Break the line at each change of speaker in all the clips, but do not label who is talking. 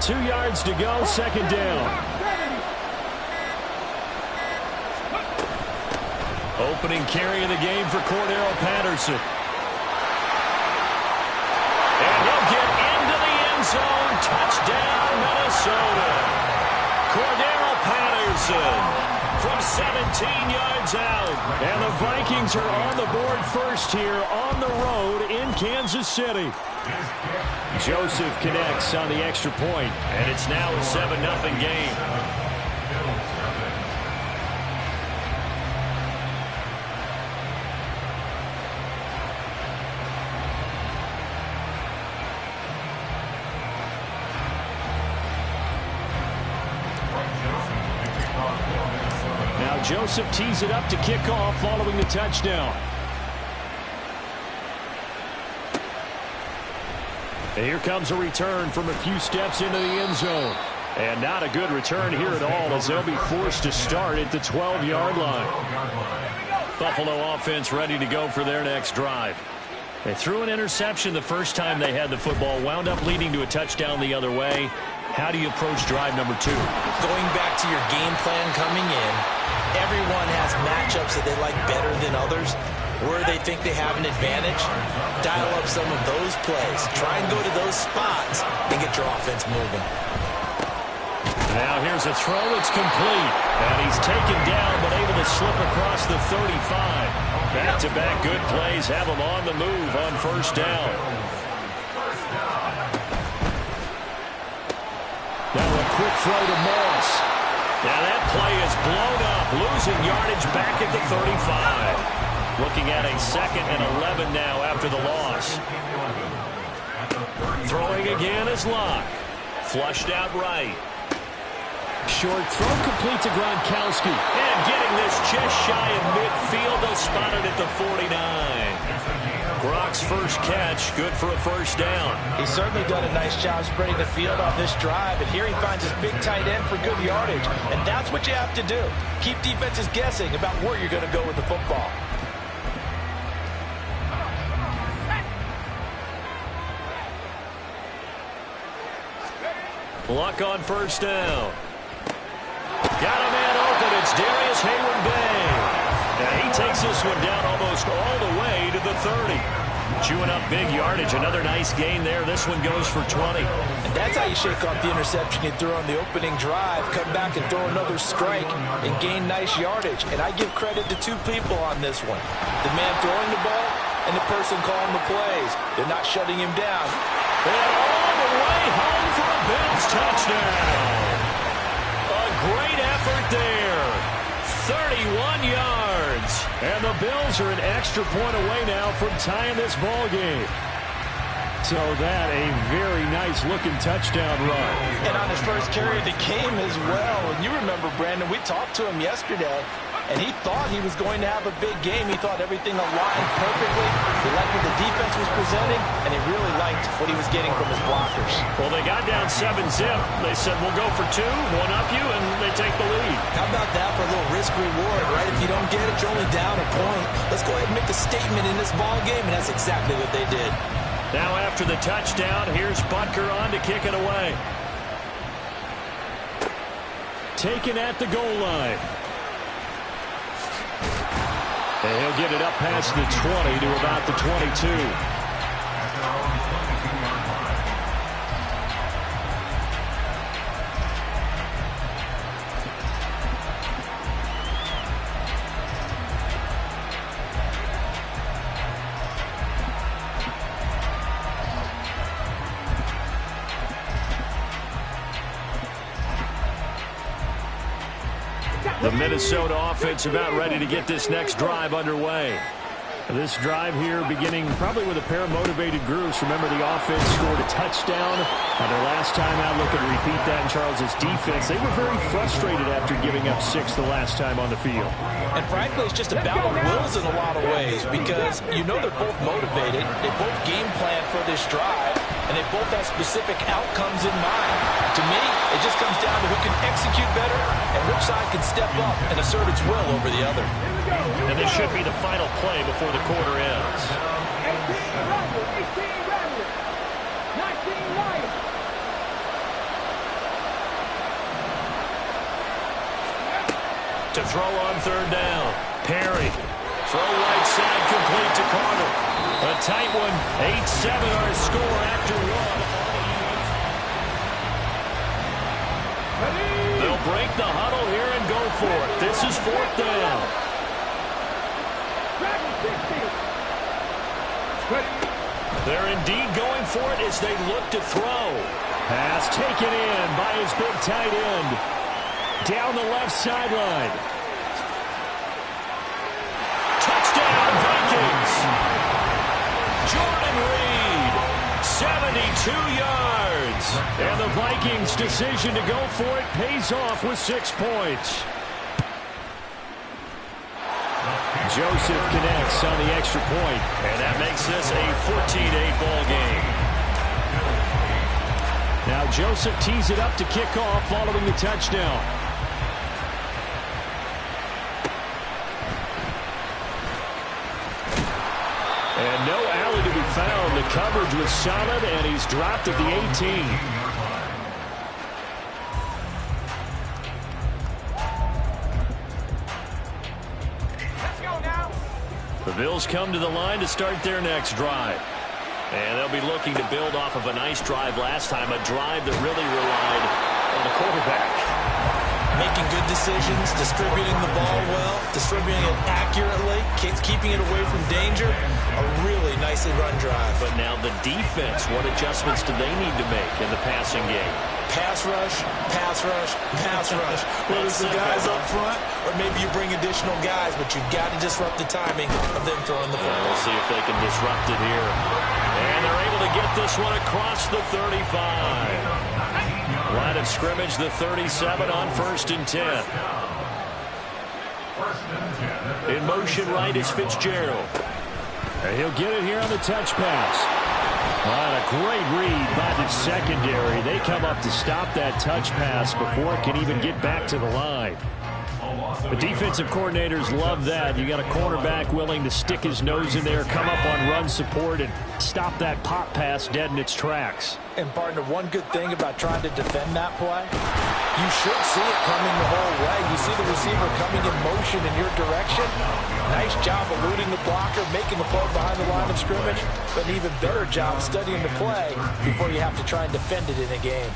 2 yards to go, second down. Opening carry of the game for Cordero Patterson. And he'll get into the end zone. Touchdown, Minnesota. Cordero Patterson from 17 yards out. And the Vikings are on the board first here on the road in Kansas City. Joseph connects on the extra point, and it's now a 7-0 game. Now Joseph tees it up to kick off following the touchdown. And here comes a return from a few steps into the end zone. And not a good return here at all, as they'll be forced to start at the 12-yard line. Buffalo offense ready to go for their next drive. They threw an interception the first time they had the football, wound up leading to a touchdown the other way. How do you approach drive number 2?
Going back to your game plan coming in, everyone has matchups that they like better than others. Where they think they have an advantage, dial up some of those plays. Try and go to those spots and get your offense moving.
Now here's a throw. It's complete. And he's taken down but able to slip across the 35. Back-to-back good plays have him on the move on first down. Now a quick throw to Moss. Now that play is blown up. Losing yardage back at the 35. Looking at a 2nd and 11 now after the loss. Throwing again is Locke. Flushed out right. Short throw complete to Gronkowski. And getting this just shy of midfield. They'll spot it at the 49. Gronk's first catch, good for a first down.
He's certainly done a nice job spreading the field on this drive. And here he finds his big tight end for good yardage. And that's what you have to do. Keep defenses guessing about where you're going to go with the football.
Luck on first down. Got a man open. It's Darius Hayward-Bay. Now he takes this one down almost all the way to the 30. Chewing up big yardage. Another nice gain there. This one goes for 20.
And that's how you shake off the interception you threw on the opening drive. Come back and throw another strike and gain nice yardage. And I give credit to 2 people on this one. The man throwing the ball and the person calling the plays. They're not shutting him down.
And all the way home for a Bills touchdown. A great effort there. 31 yards. And the Bills are an extra point away now from tying this ball game. So that a very nice-looking touchdown run.
And on his first carry of the game as well. And you remember, Brandon, we talked to him yesterday, and he thought he was going to have a big game. He thought everything aligned perfectly. He liked what the defense was presenting, and he really liked what he was getting from his blockers.
Well, they got down 7-0. They said, we'll go for 2, one up you, and they take the lead.
How about that for a little risk-reward, right? If you don't get it, you're only down a point. Let's go ahead and make a statement in this ball game, and that's exactly what they did.
Now after the touchdown, here's Butker on to kick it away. Taken at the goal line. And he'll get it up past the 20 to about the 22. The Minnesota offense about ready to get this next drive underway. This drive here beginning probably with a pair of motivated groups. Remember, the offense scored a touchdown on their last time out. Looking to repeat that in Charles's defense. They were very frustrated after giving up 6 the last time on the field.
And frankly, it's just a battle of wills in a lot of ways, because you know they're both motivated. They both game plan for this drive, and they both have specific outcomes in mind. To me, it just comes down to who can execute better and which side can step up and assert its will over the other.
And this should be the final play before the quarter ends.
18 Ravens, 19 Lions.
to throw on third down. Perry. Throw right side complete to Carter. A tight one. 8-7 our score after one. They'll break the huddle here and go for it. This is fourth down. They're indeed going for it as they look to throw. Pass taken in by his big tight end. Down the left sideline. Touchdown, Vikings. Jordan Reed, 72 yards. And the Vikings' decision to go for it pays off with 6 points. Joseph connects on the extra point, and that makes this a 14-8 ball game. Now Joseph tees it up to kick off following the touchdown. And no alley to be found. The coverage was solid, and he's dropped at the 18. The Bills come to the line to start their next drive. And they'll be looking to build off of a nice drive last time, a drive that really relied on the quarterback.
Making good decisions, distributing the ball well, distributing it accurately, keeping it away from danger. A really nicely run drive.
But now the defense, what adjustments do they need to make in the passing game?
Pass rush, pass rush, pass rush. Whether it's the guys up front or maybe you bring additional guys, but you've got to disrupt the timing of them throwing the football.
We'll see if they can disrupt it here. And they're able to get this one across the 35. Line of scrimmage, the 37 on 1st and 10. In motion right is Fitzgerald. And he'll get it here on the touch pass. A great read by the secondary. They come up to stop that touch pass before it can even get back to the line. The defensive coordinators love that. You got a cornerback willing to stick his nose in there, come up on run support, and stop that pop pass dead in its tracks.
And partner, one good thing about trying to defend that play, you should see it coming the whole way. You see the receiver coming in motion in your direction. Nice job eluding the blocker, making the play behind the line of scrimmage, but an even better job studying the play before you have to try and defend it in a game.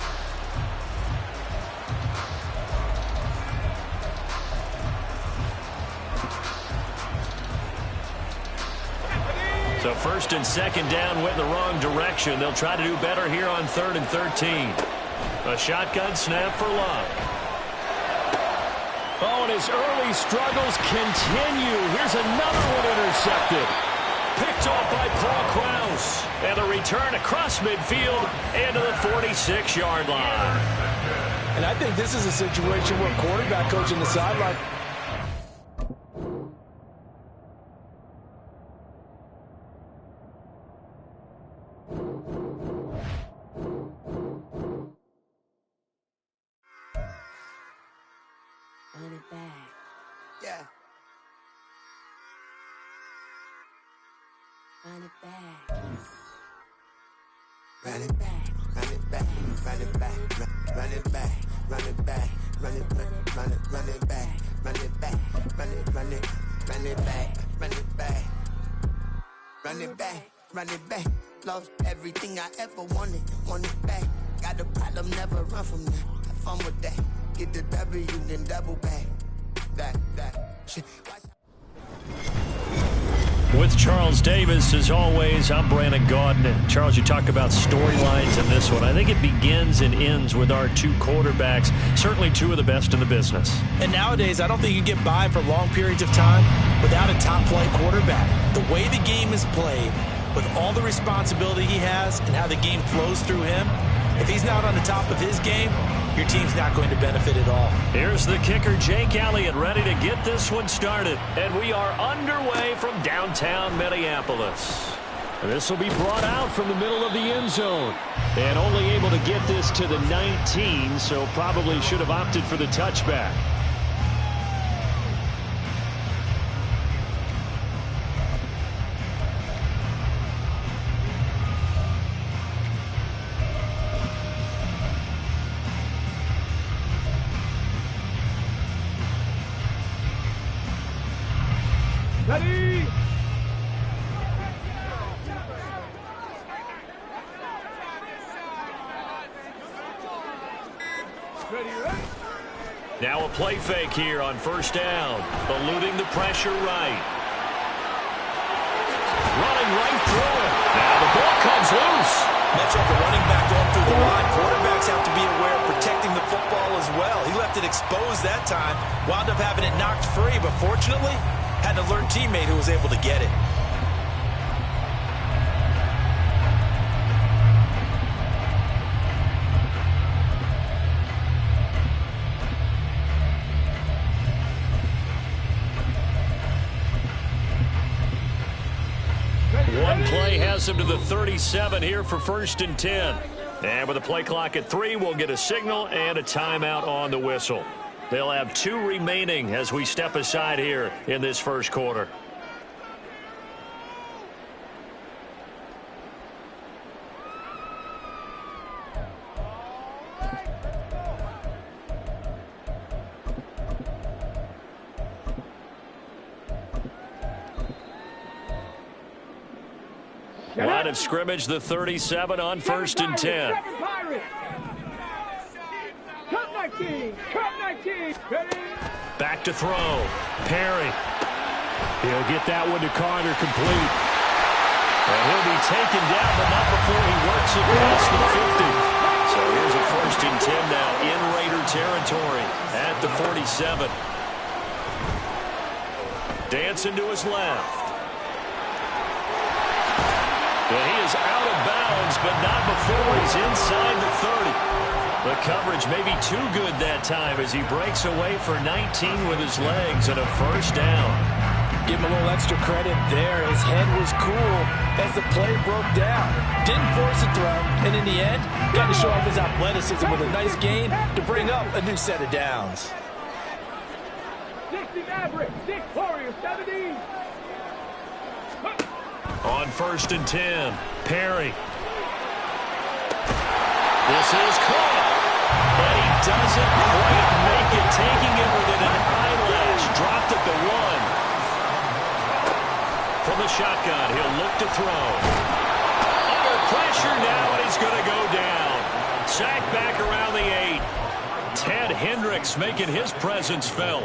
So 1st and 2nd down went in the wrong direction. They'll try to do better here on 3rd and 13. A shotgun snap for Love. Oh, and his early struggles continue. Here's another one intercepted. Picked off by Paul Krause. And the return across midfield into the 46-yard line.
And I think this is a situation where quarterback coach on the sideline.
Run it back. Yeah. Run it back. Run it back. Run it back. Run it back. Run it back. Run it back. Run it back. Run it back. Run it back. Run it run it run it back. Run it back. Run it back. Run it back. Lost everything I ever wanted. Want it back. Got a problem, never run from that. Have fun with that. Get the W, then double back. That shit.
With Charles Davis, as always, I'm Brandon Gaudin. Charles, you talk about storylines in this one. I think it begins and ends with our two quarterbacks, certainly two of the best in the business.
And nowadays, I don't think you can get by for long periods of time without a top-flight quarterback. The way the game is played, with all the responsibility he has and how the game flows through him, if he's not on the top of his game, your team's not going to benefit at all.
Here's the kicker, Jake Elliott, ready to get this one started. And we are underway from downtown Minneapolis. This will be brought out from the middle of the end zone. And only able to get this to the 19, so probably should have opted for the touchback.
Ready?
Now a play fake here on first down. Eluding the pressure right. Running right through it. Now the ball comes loose.
Much like a running back going through the line, quarterbacks have to be aware of protecting the football as well. He left it exposed that time, wound up having it knocked free, but fortunately, had an alert teammate who was able to get it.
One play has him to the 37 here for 1st and 10. And with the play clock at 3, we'll get a signal and a timeout on the whistle. They'll have 2 remaining as we step aside here in this first quarter. Line of scrimmage, the 37 on 1st and 10. Back to throw. Perry. He'll get that one to Carter, complete. And he'll be taken down, but not before he works it past the 50. So here's a 1st and 10 now in Raider territory at the 47. Dancing to his left. And he is out of bounds, but not before he's inside the 30. The coverage may be too good that time as he breaks away for 19 with his legs and a 1st down.
Give him a little extra credit there. His head was cool as the play broke down. Didn't force a throw, and in the end, got to show off his athleticism with a nice gain to bring up a new set of downs.
60 Maverick, 6 Warriors, 70.
On 1st and 10, Perry. This is caught. And he doesn't quite make it, taking it within an eyelash. Dropped at the 1. From the shotgun, he'll look to throw. Under pressure now, and he's going to go down. Sack back around the 8. Ted Hendricks making his presence felt.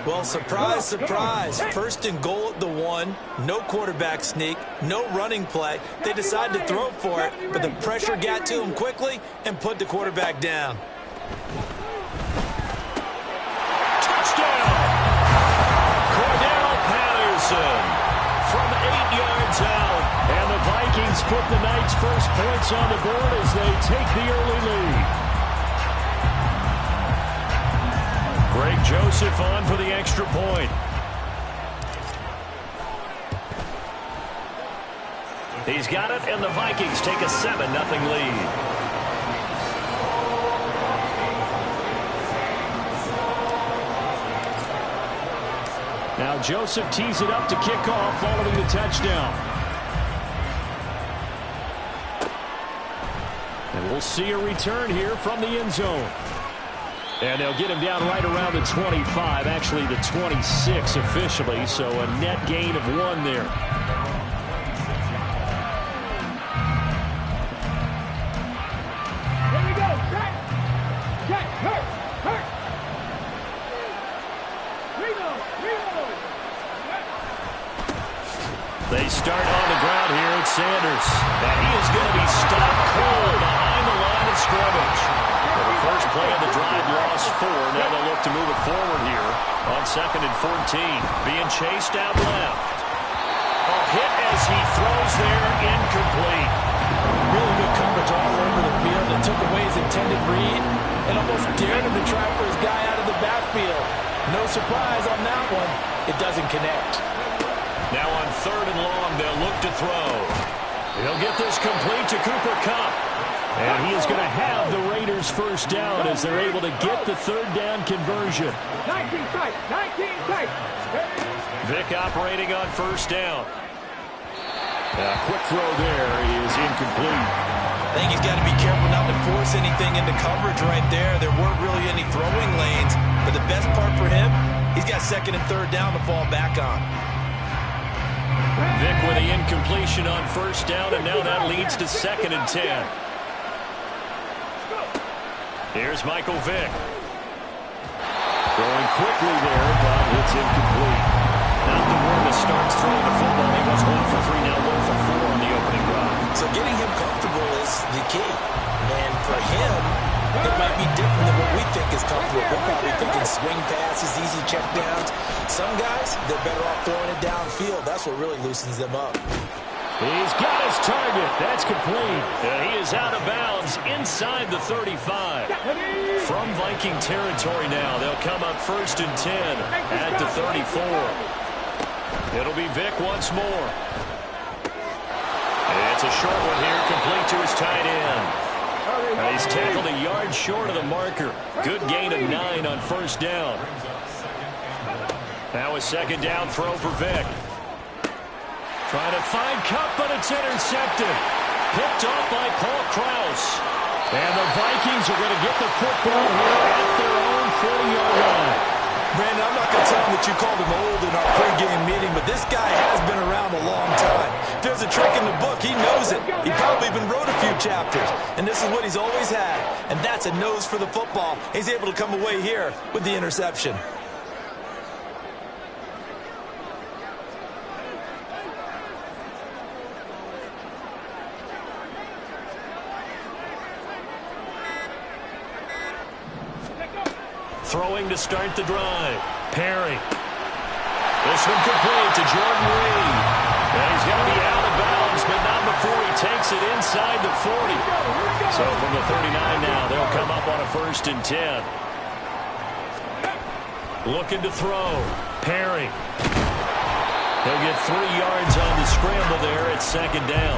Well, surprise, surprise. 1st and goal at the 1. No quarterback sneak. No running play. They decided to throw for it, but the pressure got to him quickly and put the quarterback down.
Touchdown! Cordero Patterson from 8 yards out. And the Vikings put the night's first points on the board as they take the early lead. Greg Joseph on for the extra point. He's got it, and the Vikings take a 7-0 lead. Now Joseph tees it up to kick off following the touchdown. And we'll see a return here from the end zone. And they'll get him down right around the 25, actually the 26 officially, so a net gain of 1 there.
Here we go. Check. Hurt. Reload.
They start on the ground here at Sanders. And he is going to be stopped cold behind the line of scrimmage. Well, the first play of the drive lost 4. Now they'll look to move it forward here on 2nd and 14. Being chased out left. A hit as he throws there, incomplete.
Really good coverage all over the field. It took away his intended read and almost dared him to try for his guy out of the backfield. No surprise on that one. It doesn't connect.
Now on 3rd and long, they'll look to throw. He'll get this complete to Cooper Kupp. And he is going to have the Raiders' 1st down as they're able to get the 3rd down conversion.
19 tight.
Vic operating on 1st down. A quick throw there is incomplete.
I think he's got to be careful not to force anything into coverage right there. There weren't really any throwing lanes, but the best part for him, he's got 2nd and 3rd down to fall back on.
Vic with the incompletion on first down, and now that leads to 2nd and 10. Here's Michael Vick. Throwing quickly there, but it's incomplete. Not the one that starts throwing the football. He was 1 for 3, now 1 for 4 on the opening drive.
So getting him comfortable is the key. And for him, it might be different than what we think is comfortable. We're probably thinking swing passes, easy check downs. Some guys, they're better off throwing it downfield. That's what really loosens them up.
He's got his target. That's complete. And he is out of bounds inside the 35. From Viking territory now, they'll come up 1st and 10 at the 34. It'll be Vic once more. It's a short one here, complete to his tight end. And he's tackled a yard short of the marker. Good gain of 9 on first down. Now a 2nd down throw for Vic. Trying to find Cup, but it's intercepted. Picked off by Paul Krause. And the Vikings are going to get the football here at their own 40-yard line.
Brandon, I'm not going to tell him that you called him old in our pregame meeting, but this guy has been around a long time. If there's a trick in the book, he knows it. He probably even wrote a few chapters. And this is what he's always had. And that's a nose for the football. He's able to come away here with the interception.
Throwing to start the drive. Perry. This one complete to Jordan Reed. And he's going to be out of bounds, but not before he takes it inside the 40. So from the 39 now, they'll come up on a 1st and 10. Looking to throw. Perry. He'll get 3 yards on the scramble there at 2nd down.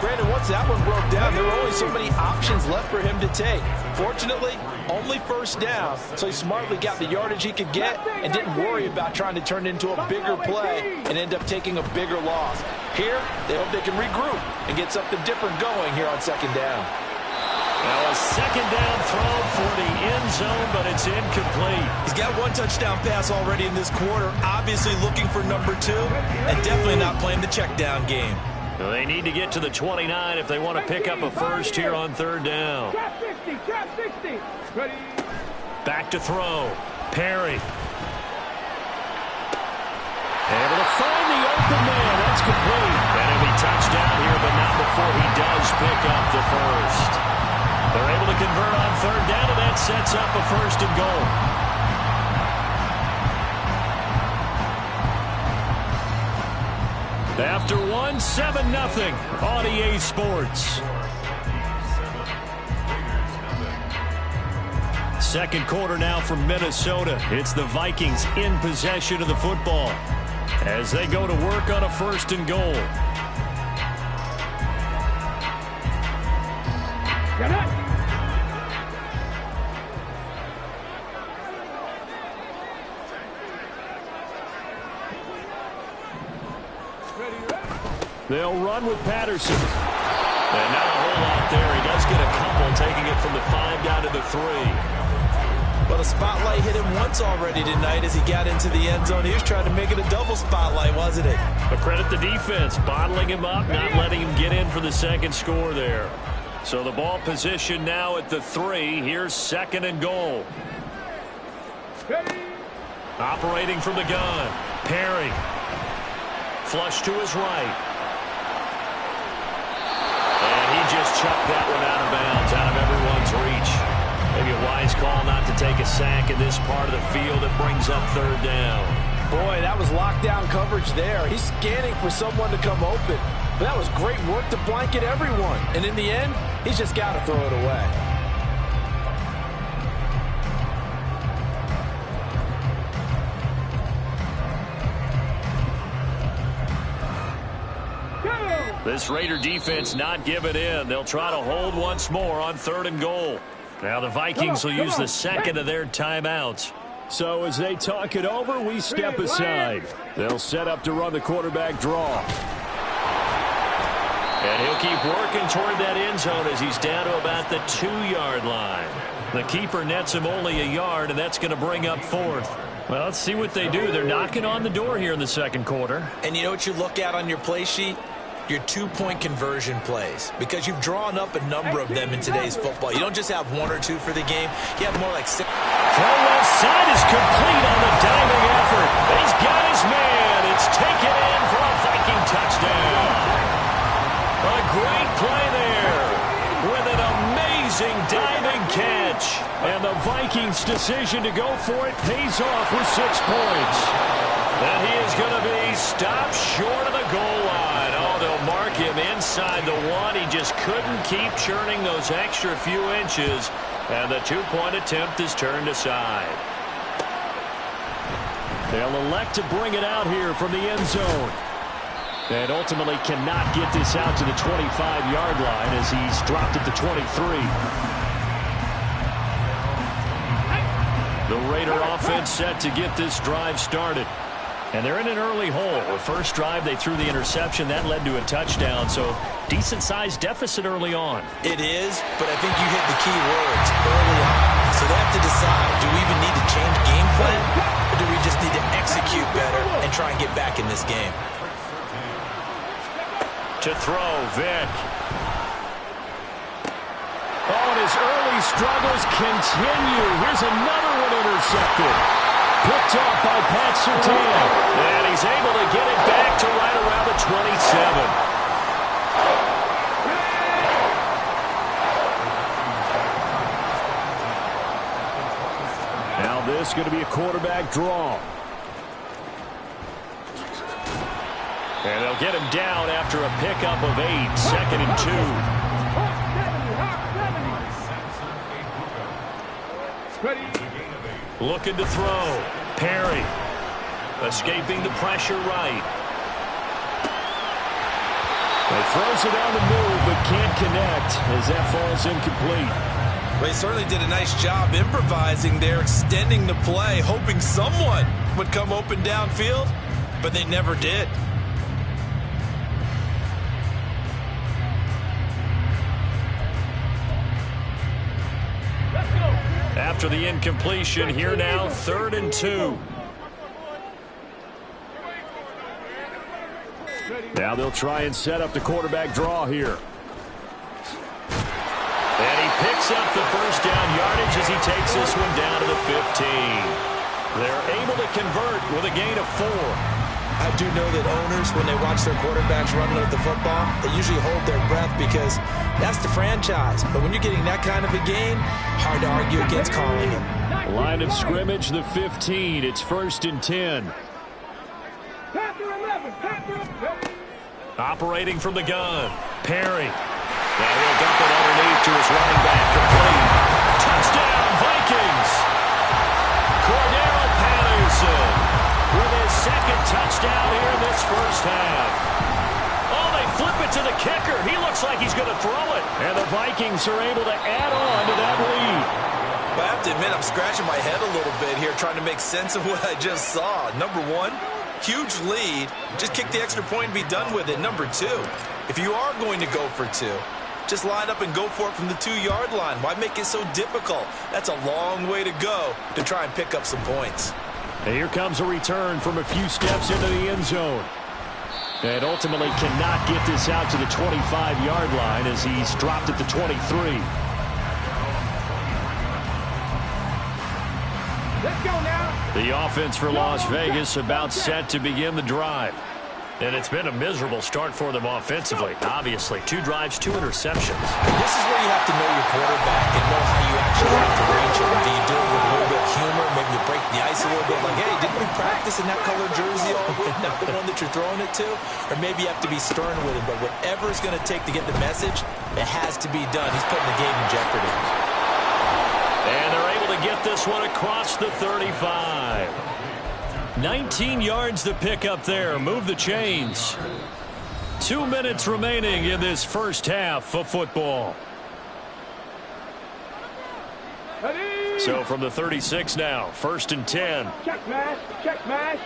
Brandon, once that one broke down, there were only so many options left for him to take. Fortunately, only 1st down, so he smartly got the yardage he could get and didn't worry about trying to turn it into a bigger play and end up taking a bigger loss. Here, they hope they can regroup and get something different going here on 2nd down.
Now a 2nd down throw for the end zone, but it's incomplete.
He's got 1 touchdown pass already in this quarter, obviously looking for number 2, and definitely not playing the check down game.
They need to get to the 29 if they want to pick up a first here on 3rd down.
Trap 60, trap 60. Ready.
Back to throw. Perry. Able to find the open man. That's complete. And he'll be touchdown here, but not before he does pick up the first. They're able to convert on 3rd down, and that sets up a 1st and goal. After 1, 7-0 on EA Sports. 2nd quarter now from Minnesota. It's the Vikings in possession of the football as they go to work on a 1st and goal.
Get it.
They'll run with Patterson. And not a whole lot there. He does get a couple, taking it from the 5 down to the 3.
But a spotlight hit him once already tonight as he got into the end zone. He was trying to make it a double spotlight, wasn't it?
But credit the defense, bottling him up, not letting him get in for the 2nd score there. So the ball position now at the 3. Here's 2nd and goal. Operating from the gun. Perry. Flush to his right. And he just chucked that one out of bounds, out of everyone's reach. Maybe a wise call not to take a sack in this part of the field that brings up 3rd down.
Boy, that was lockdown coverage there. He's scanning for someone to come open. But that was great work to blanket everyone. And in the end, he's just got to throw it away.
This Raider defense not giving in. They'll try to hold once more on 3rd and goal. Now the Vikings will use the 2nd of their timeouts. So as they talk it over, we step aside. They'll set up to run the quarterback draw. And he'll keep working toward that end zone as he's down to about the 2-yard line. The keeper nets him only a yard, and that's going to bring up 4th. Well, let's see what they do. They're knocking on the door here in the second quarter.
And you know what you look at on your play sheet? Your two-point conversion plays, because you've drawn up a number of them in today's football. You don't just have one or two for the game. You have more like 6.
Throw left side is complete on the diving effort. He's got his man. It's taken in for a Viking touchdown. A great play there with an amazing diving catch. And the Vikings' decision to go for it pays off with 6 points. And he is going to be stopped short of the goal line. Oh, they'll mark him inside the 1. He just couldn't keep churning those extra few inches. And the 2-point attempt is turned aside. They'll elect to bring it out here from the end zone. And ultimately cannot get this out to the 25-yard line as he's dropped at the 23. The Raider offense set to get this drive started. And they're in an early hole. The first drive, they threw the interception. That led to a touchdown. So decent-sized deficit early on.
It is, but I think you hit the key words early on. So they have to decide, do we even need to change game plan? Or do we just need to execute better and try and get back in this game?
To throw, Vick. Oh, and his early struggles continue. Here's another one intercepted. Picked off by Pat Surtain. And he's able to get it back to right around the 27. Now this is going to be a quarterback draw. And they'll get him down after a pickup of 8. 2nd and 2.
Ready.
Looking to throw. Perry. Escaping the pressure right. He throws it on the move, but can't connect as that falls incomplete.
Well, he certainly did a nice job improvising there, extending the play, hoping someone would come open downfield, but they never did.
After the incompletion, here now, 3rd and 2. Now they'll try and set up the quarterback draw here. And he picks up the first down yardage as he takes this one down to the 15. They're able to convert with a gain of 4.
I do know that owners, when they watch their quarterbacks running with the football, they usually hold their breath because that's the franchise. But when you're getting that kind of a gain, hard to argue against calling it.
Line of scrimmage, the 15. It's 1st and 10. Operating from the gun. Perry. Now he'll dump it underneath to his running back. Complete. Touchdown, Vikings. Cordero Patterson with his 2nd touchdown here in this first half. Oh, they flip it to the kicker. He looks like he's going to throw it. And the Vikings are able to add on to that lead.
But I have to admit, I'm scratching my head a little bit here trying to make sense of what I just saw. Number 1, huge lead. Just kick the extra point and be done with it. Number 2, if you are going to go for 2, just line up and go for it from the 2-yard line. Why make it so difficult? That's a long way to go to try and pick up some points.
And here comes a return from a few steps into the end zone. And ultimately cannot get this out to the 25-yard line as he's dropped at the 23.
Let's go now.
The offense for Las Vegas about set to begin the drive. And it's been a miserable start for them offensively. Obviously, 2 drives, 2 interceptions.
And this is where you have to know your quarterback and know how you actually have to reach him. Do you do it with a little bit of humor? Maybe you break the ice a little bit. Like, hey, didn't we practice in that color jersey all week? Not the one that you're throwing it to? Or maybe you have to be stern with him. But whatever it's going to take to get the message, it has to be done. He's putting the game in jeopardy.
And they're able to get this one across the 35. 19 yards to pick up there. Move the chains. 2 minutes remaining in this first half of football.
Ready.
So from the 36 now, 1st and 10.
Check mash. Check mash.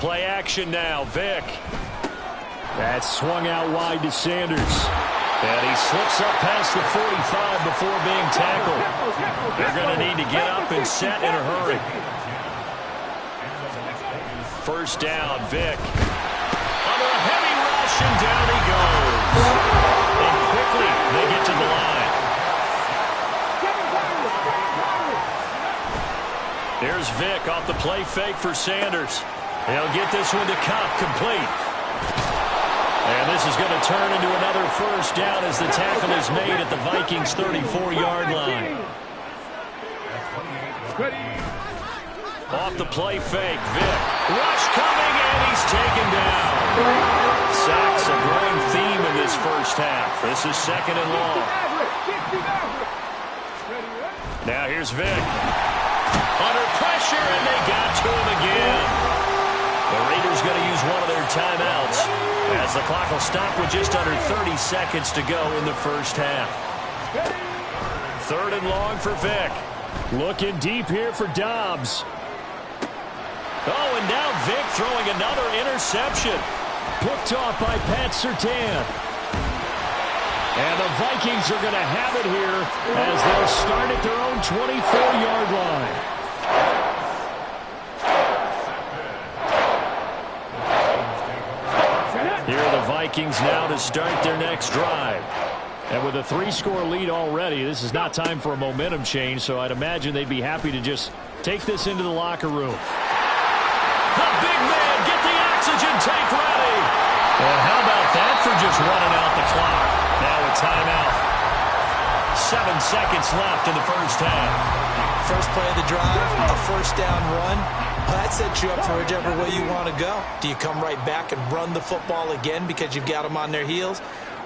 Play action now. Vick. That's swung out wide to Sanders. And he slips up past the 45 before being tackled. They're going to need to get up and set in a hurry. First down, Vick. Under a heavy rush, and down he goes. And quickly, they get to the line. Here's Vick off the play fake for Sanders. He'll get this one to Cup, complete. And this is going to turn into another first down as the tackle is made at the Vikings' 34-yard line. Off the play fake, Vick. Rush coming, and he's taken down. Sacks a growing theme in this first half. This is second and long. Now here's Vick. Under pressure, and they got to him again. The Raiders going to use one of their timeouts as the clock will stop with just under 30 seconds to go in the first half. Third and long for Vick. Looking deep here for Dobbs. Oh, and now Vick throwing another interception. Picked off by Pat Surtain. And the Vikings are going to have it here as they'll start at their own 24-yard line. Here are the Vikings now to start their next drive. And with a 3-score lead already, this is not time for a momentum change, so I'd imagine they'd be happy to just take this into the locker room. The big man, get the oxygen tank ready. And how about that for just running out the clock? Now a timeout. 7 seconds left in the first half.
First play of the drive, a first down run. Well, that sets you up for whichever way you want to go. Do you come right back and run the football again because you've got them on their heels?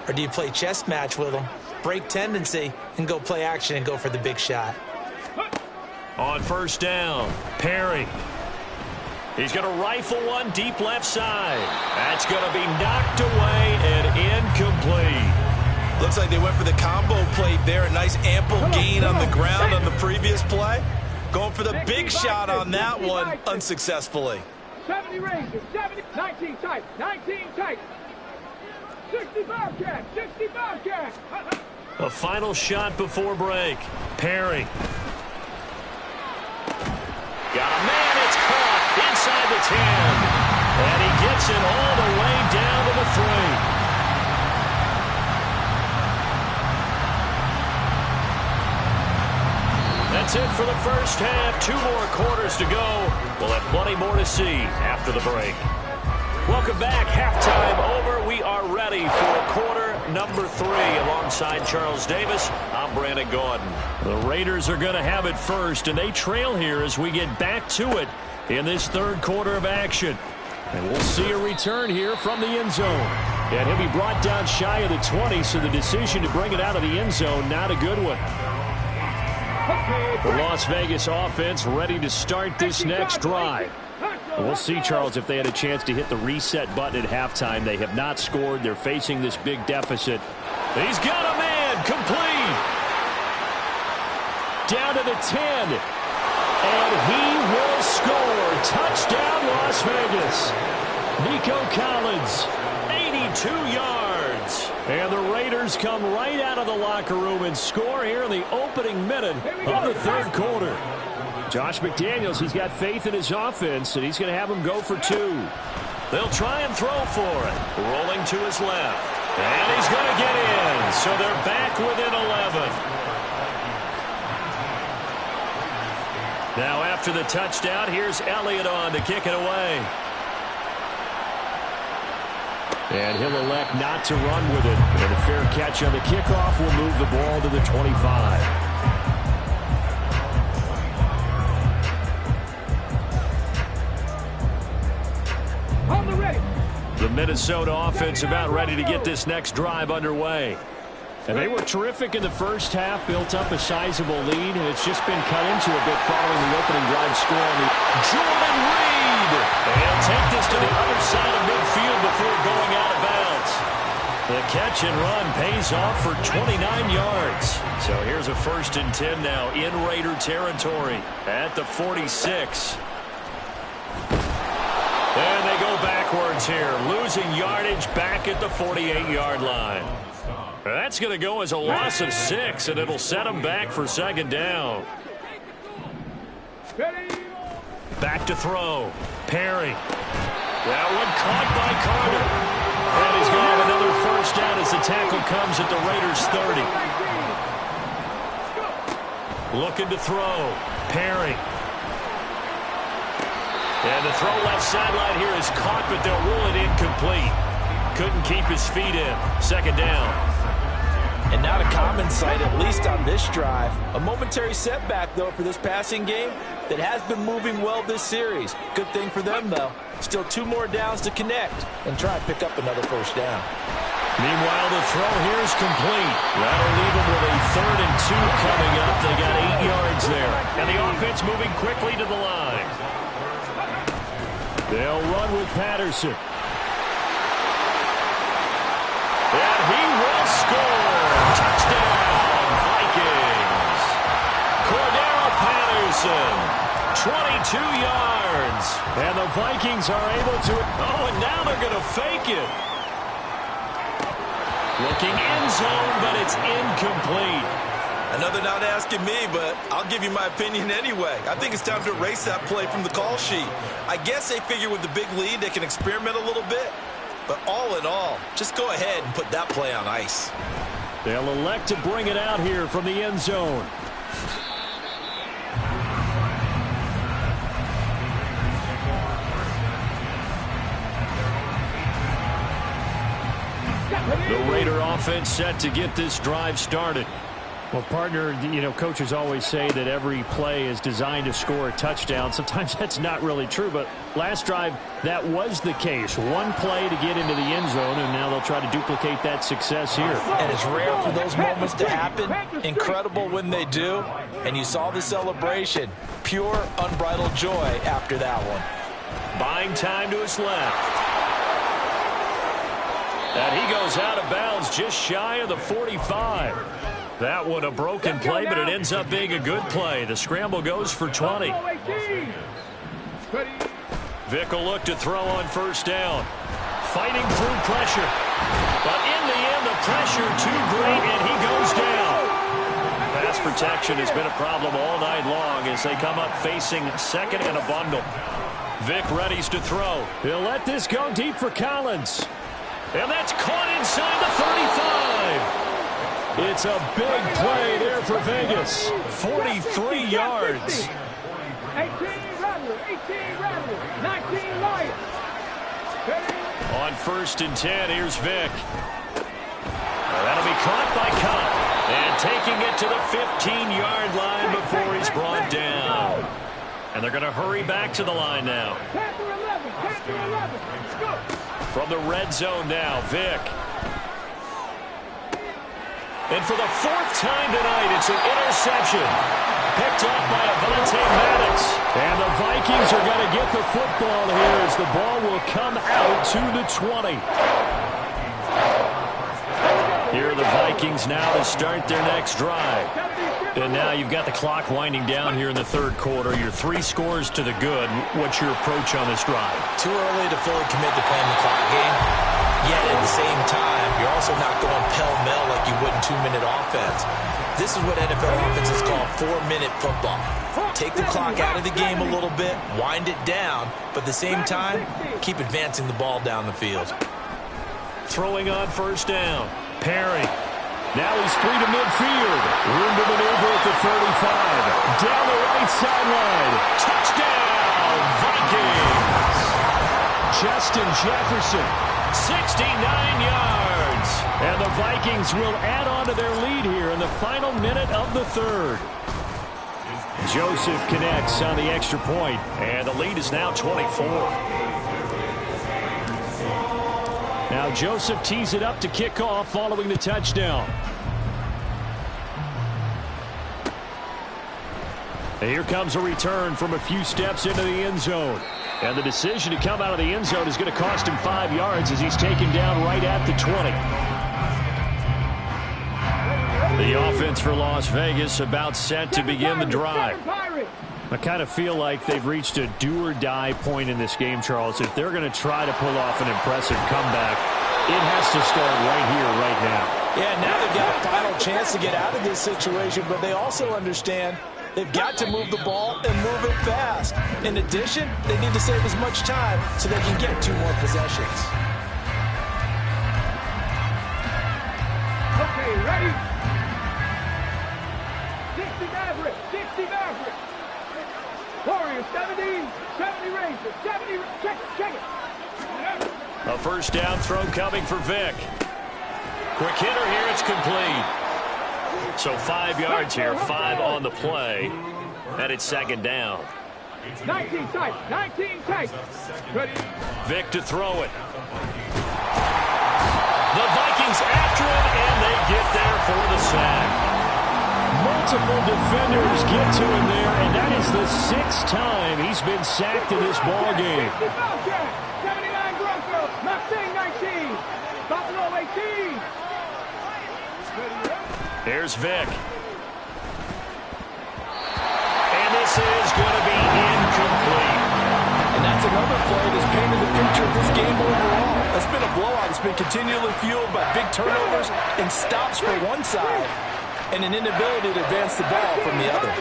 Or do you play chess match with them, break tendency, and go play action and go for the big shot?
On first down, Perry. He's going to rifle one deep left side. That's going to be knocked away and incomplete.
Looks like they went for the combo play there. A nice ample gain on the ground on the previous play. Going for the big shot on that one unsuccessfully.
70 Rangers, 70, 19 tight, 19 tight. 60 Bobcat, 60 Bobcat.
A final shot before break. Perry. Got a man, it's caught inside the 10. And he gets it all the way down to the 3. That's it for the first half. 2 more quarters to go. We'll have plenty more to see after the break. Welcome back. Halftime over. We are ready for quarter number 3. Alongside Charles Davis, I'm Brandon Gaudin. The Raiders are going to have it first, and they trail here as we get back to it in this third quarter of action. And we'll see a return here from the end zone. And he'll be brought down shy of the 20, so the decision to bring it out of the end zone, not a good one. The Las Vegas offense ready to start this next drive. We'll see, Charles, if they had a chance to hit the reset button at halftime. They have not scored. They're facing this big deficit. He's got a man, complete. Down to the 10. And he will score. Touchdown, Las Vegas. Nico Collins, 82 yards. And the Raiders come right out of the locker room and score here in the opening minute of the third quarter. Josh McDaniels, he's got faith in his offense, and he's going to have him go for 2. They'll try and throw for it. Rolling to his left. And he's going to get in. So they're back within 11. Now after the touchdown, here's Elliott on to kick it away. And he'll elect not to run with it. And a fair catch on the kickoff will move the ball to the 25. The Minnesota offense about ready to get this next drive underway. And they were terrific in the first half, built up a sizable lead, and it's just been cut into a bit following the opening drive score. Jordan Reed! They'll take this to the other side of midfield before going out of bounds. The catch and run pays off for 29 yards. So here's a 1st and 10 now in Raider territory at the 46. And they go backwards here, losing yardage back at the 48-yard line. That's going to go as a loss of 6, and it'll set them back for second down. Back to throw. Perry. That one caught by Carter. And he's going to have another first down as the tackle comes at the Raiders' 30. Looking to throw. Perry. And the throw left sideline here is caught, but they'll rule it incomplete. Couldn't keep his feet in. Second down.
And not a common sight, at least on this drive. A momentary setback, though, for this passing game that has been moving well this series. Good thing for them, though. Still 2 more downs to connect and try and pick up another first down.
Meanwhile, the throw here is complete. That'll leave them with a 3rd and 2 coming up. They got 8 yards there. And the offense moving quickly to the line. They'll run with Patterson. And he will score. Touchdown, Vikings. Cordero Patterson, 22 yards. And the Vikings are able to... Oh, and now they're going to fake it. Looking end zone, but it's incomplete.
Another not asking me, but I'll give you my opinion anyway. I think it's time to erase that play from the call sheet. I guess they figure with the big lead they can experiment a little bit. But all in all, just go ahead and put that play on ice.
They'll elect to bring it out here from the end zone. The Raider offense set to get this drive started. Well, partner, you know, coaches always say that every play is designed to score a touchdown. Sometimes that's not really true, but last drive, that was the case. One play to get into the end zone, and now they'll try to duplicate that success here.
And it's rare for those moments to happen. Incredible when they do. And you saw the celebration. Pure, unbridled joy after that one.
Buying time to his left. And he goes out of bounds just shy of the 45. That one a broken play, but it ends up being a good play. The scramble goes for 20. Vick will look to throw on first down. Fighting through pressure. But in the end, the pressure too great, and he goes down. Pass protection has been a problem all night long as they come up facing second and a bundle. Vick readies to throw. He'll let this go deep for Collins. And that's caught inside the 35. It's a big play there for Vegas. 43 yards.
18 Rattler, 19 Lions.
On 1st and 10, here's Vick. That'll be caught by Cobb. And taking it to the 15-yard line before he's brought down. And they're going to hurry back to the line now. From the red zone now, Vick. And for the 4th time tonight, it's an interception. Picked up by Avonte Maddox. And the Vikings are going to get the football here as the ball will come out to the 20. Here are the Vikings now to start their next drive. And now you've got the clock winding down here in the 3rd quarter. You're 3 scores to the good. What's your approach on this drive?
Too early to fully commit to playing the clock game. Yet at the same time, you're also not going pell-mell like you would in 2-minute offense. This is what NFL offenses call 4-minute football. Take the clock out of the game a little bit, wind it down, but at the same time, keep advancing the ball down the field.
Throwing on first down. Perry. Now he's free to midfield. Room to maneuver at the 35. Down the right sideline. Touchdown, Vikings. Justin Jefferson, 69 yards. And the Vikings will add on to their lead here in the final minute of the 3rd. Joseph connects on the extra point, and the lead is now 24. Now Joseph tees it up to kick off following the touchdown. And here comes a return from a few steps into the end zone. And the decision to come out of the end zone is going to cost him 5 yards as he's taken down right at the 20. The offense for Las Vegas about set to begin the drive. I kind of feel like they've reached a do-or-die point in this game, Charles. If they're going to try to pull off an impressive comeback, it has to start right here, right now.
Yeah, now they've got a final chance to get out of this situation, but they also understand they've got to move the ball and move it fast. In addition, they need to save as much time so they can get 2 more possessions.
Okay, ready? 60 Mavericks, 60 Mavericks. Warriors, 70, 70 Rangers, 70, check it.
A first down throw coming for Vic. Quick hitter here, it's complete. So 5 yards here, 5 on the play. And it's second down.
19 tight, 19 tight. Ready?
Vic to throw it. The Vikings after him, and they get there for the sack. Multiple defenders get to him there, and that is the 6th time he's been sacked in this ball game.
79 Broncos, Mustang 19, Buffalo 18.
Here's Vic. And this is going to be incomplete.
And that's another play that's painted the picture of this game overall. It's been a blowout. It's been continually fueled by big turnovers and stops for one side and an inability to advance the ball from the other.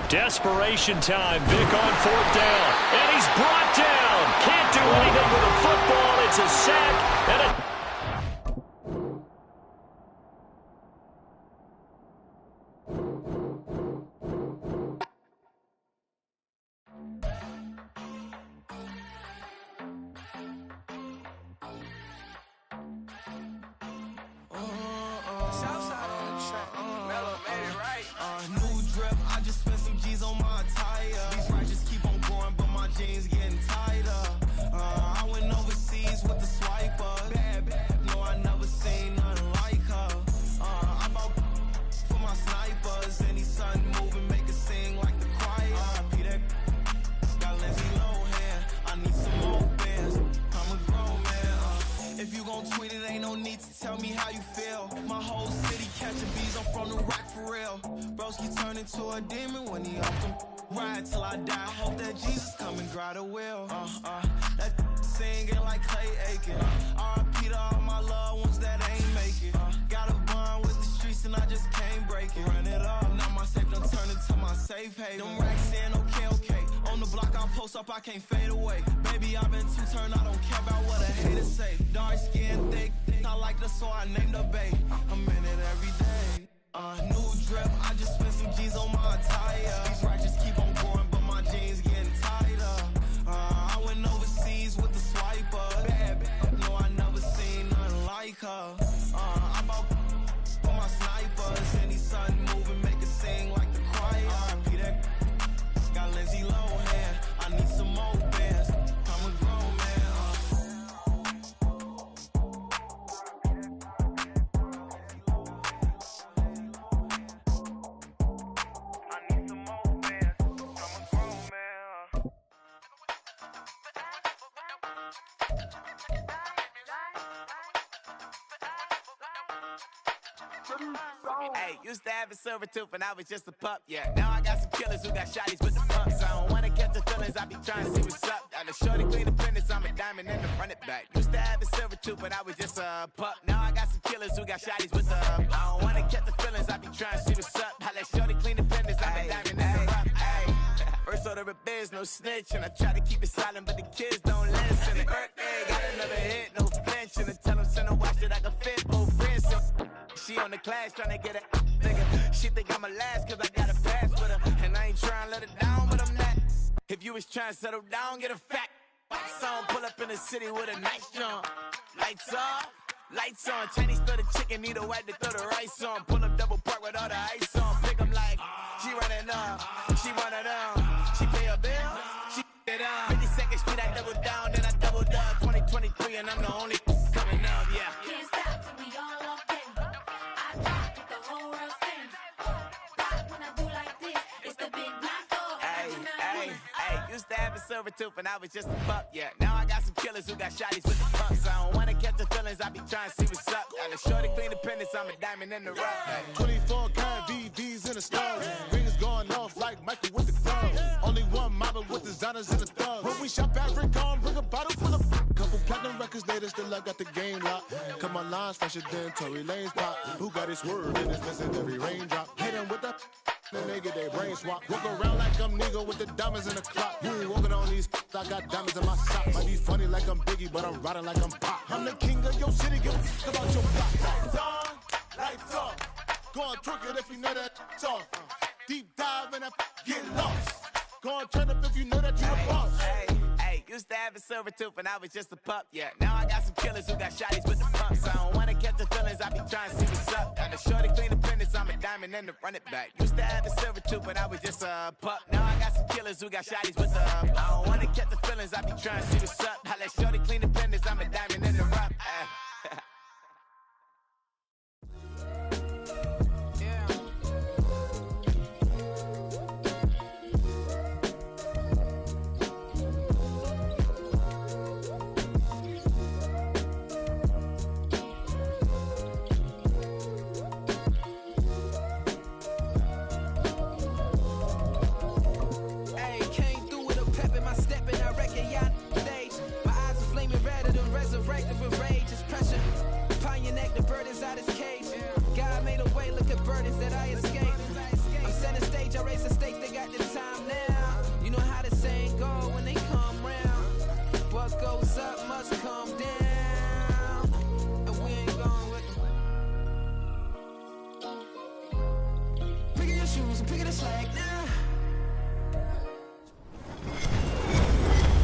Desperation time. Vic on 4th down. And he's brought down. Can't do anything with a football. It's a sack. And a
I can't fade away. Baby, I've been too turned, I don't care about what a hater say. Dark skin, thick, I like the so I named the bay. I'm in it every day. New drip, I just spent some G's on my attire. These righteous keep on going, but my jeans getting tighter. I went overseas with the swiper. Bad, no, I never seen nothing like her. I bought for my snipers. Any sun moving, make it sing like the choir. Peter got Lindsay Lohan. I need some more bands. I'm a grown man. I need some more bands. I'm a grown man. Hey, used to have a silver tooth and I was just a pup, yeah. Now I got some killers who got shotties with the pumps. I don't wanna catch the feelings, I be trying to see what's up. Got a shorty clean the fitness, I'm a diamond in the front it back. Used to have a silver tooth but I was just a pup. Now I got some killers who got shotties with the I don't wanna catch the feelings, I be trying to see what's up. I let shorty clean the fitness, I'm a diamond in the rough. First order of biz, no snitch, and I try to keep it silent, but the kids don't listen. And birthday, got another hit, no flinch, and I tell them send a watch that I can fit both wrists. She on the class trying to get a nigga. She think I'm a last cause I got a pass with her. And I ain't trying to let her down, but I'm not. If you was trying to settle down, get a fat song. Pull up in the city with a nice jump. Lights off, lights on. Chinese throw the chicken, need a wipe to throw the rice on. Pull up double park with all the ice on. Pick them like, she running up, she one of them. She pay her bill, she it up. 52nd Street, I double down, then I doubled up. 2023 and I'm the only coming up, yeah.
Can't stop till we all up in. I rock with the whole world sing. Rock when I do like this, it's the big black dog.
Hey, used to have a silver tooth and I was just a pup, yeah. Now I got some killers who got shotties with the pumps. I don't wanna catch the feelings, I be trying to see what's up. Got a shorty clean the pendants, I'm a diamond in the rough.
24 karat VVs in the stars. Rings going off like Michael with the clubs. Only one model with designers in the thugs. When we shop at Rick on, bring a bottle full of couple platinum records. seconds later, still I got the game locked. Cause my lines fresher than Tory Lane's pop. Who got his word and it's missing every raindrop. Hit him with that, then they get their brain swap. Walk around like I'm nigga with the diamonds in the clock. You ain't walking on these, I got diamonds in my sock. Might be funny like I'm Biggie, but I'm riding like I'm Pop. I'm the king of your city, give a f about your block. Lights on, lights off. Go on, twerk it if you know that off. Deep dive and get lost. Go on, turn up if you know that you the boss.
Hey, used to have a silver tooth and I was just a pup, yeah. Now I got some killers who got shotties with the pumps. I don't wanna catch the feelings, I be trying to see what's up. Got a shorty clean the business, I'm a diamond and to run it back. Used to have a silver tooth, but I was just a pup. Now I got some killers who got shotties with the I don't wanna catch the feelings, I be trying to see what's up. I let shorty clean the business, I'm a diamond and to run.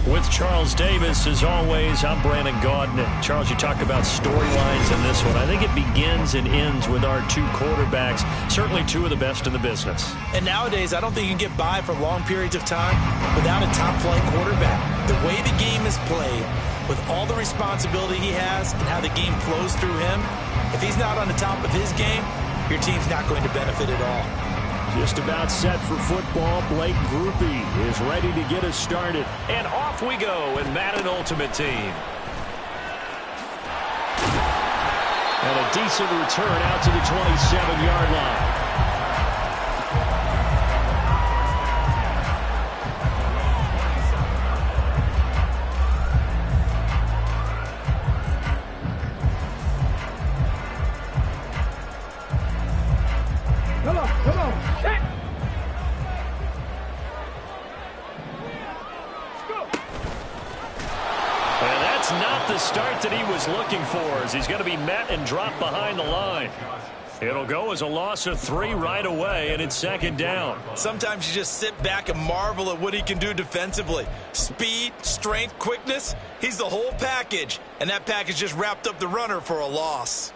With Charles Davis, as always, I'm Brandon Gaudin. Charles, you talk about storylines in this one. I think it begins and ends with our two quarterbacks, certainly two of the best in the business.
And nowadays, I don't think you can get by for long periods of time without a top-flight quarterback. The way the game is played, with all the responsibility he has and how the game flows through him, if he's not on the top of his game, your team's not going to benefit at all.
Just about set for football. Blake Grupe is ready to get us started. And off we go in Madden Ultimate Team. And a decent return out to the 27-yard line.
Come on. Check.
And that's not the start that he was looking for, as he's going to be met and dropped behind the line. It'll go as a loss of 3 right away, and it's second down.
Sometimes you just sit back and marvel at what he can do defensively. Speed, strength, quickness, he's the whole package. And that package just wrapped up the runner for a loss.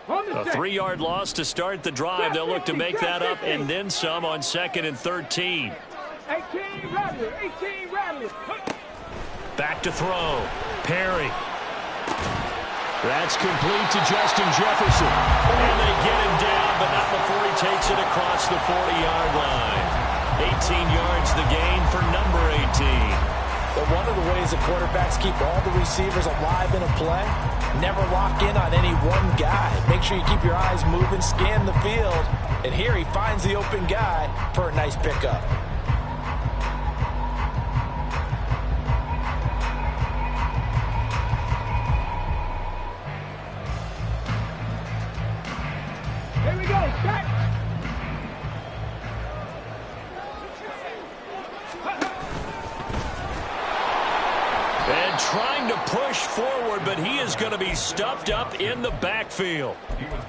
A 3-yard loss to start the drive. They'll look to make that up and then some on 2nd and 13.
18 Rattler.
Back to throw. Perry. That's complete to Justin Jefferson. And they get him down, but not before he takes it across the 40-yard line. 18 yards the gain for number 18.
But one of the ways the quarterbacks keep all the receivers alive in a play, never lock in on any one guy. Make sure you keep your eyes moving, scan the field. And here he finds the open guy for a nice pickup.
Here we go. Check.
And trying to push forward, but he is going to be stuffed up in the backfield.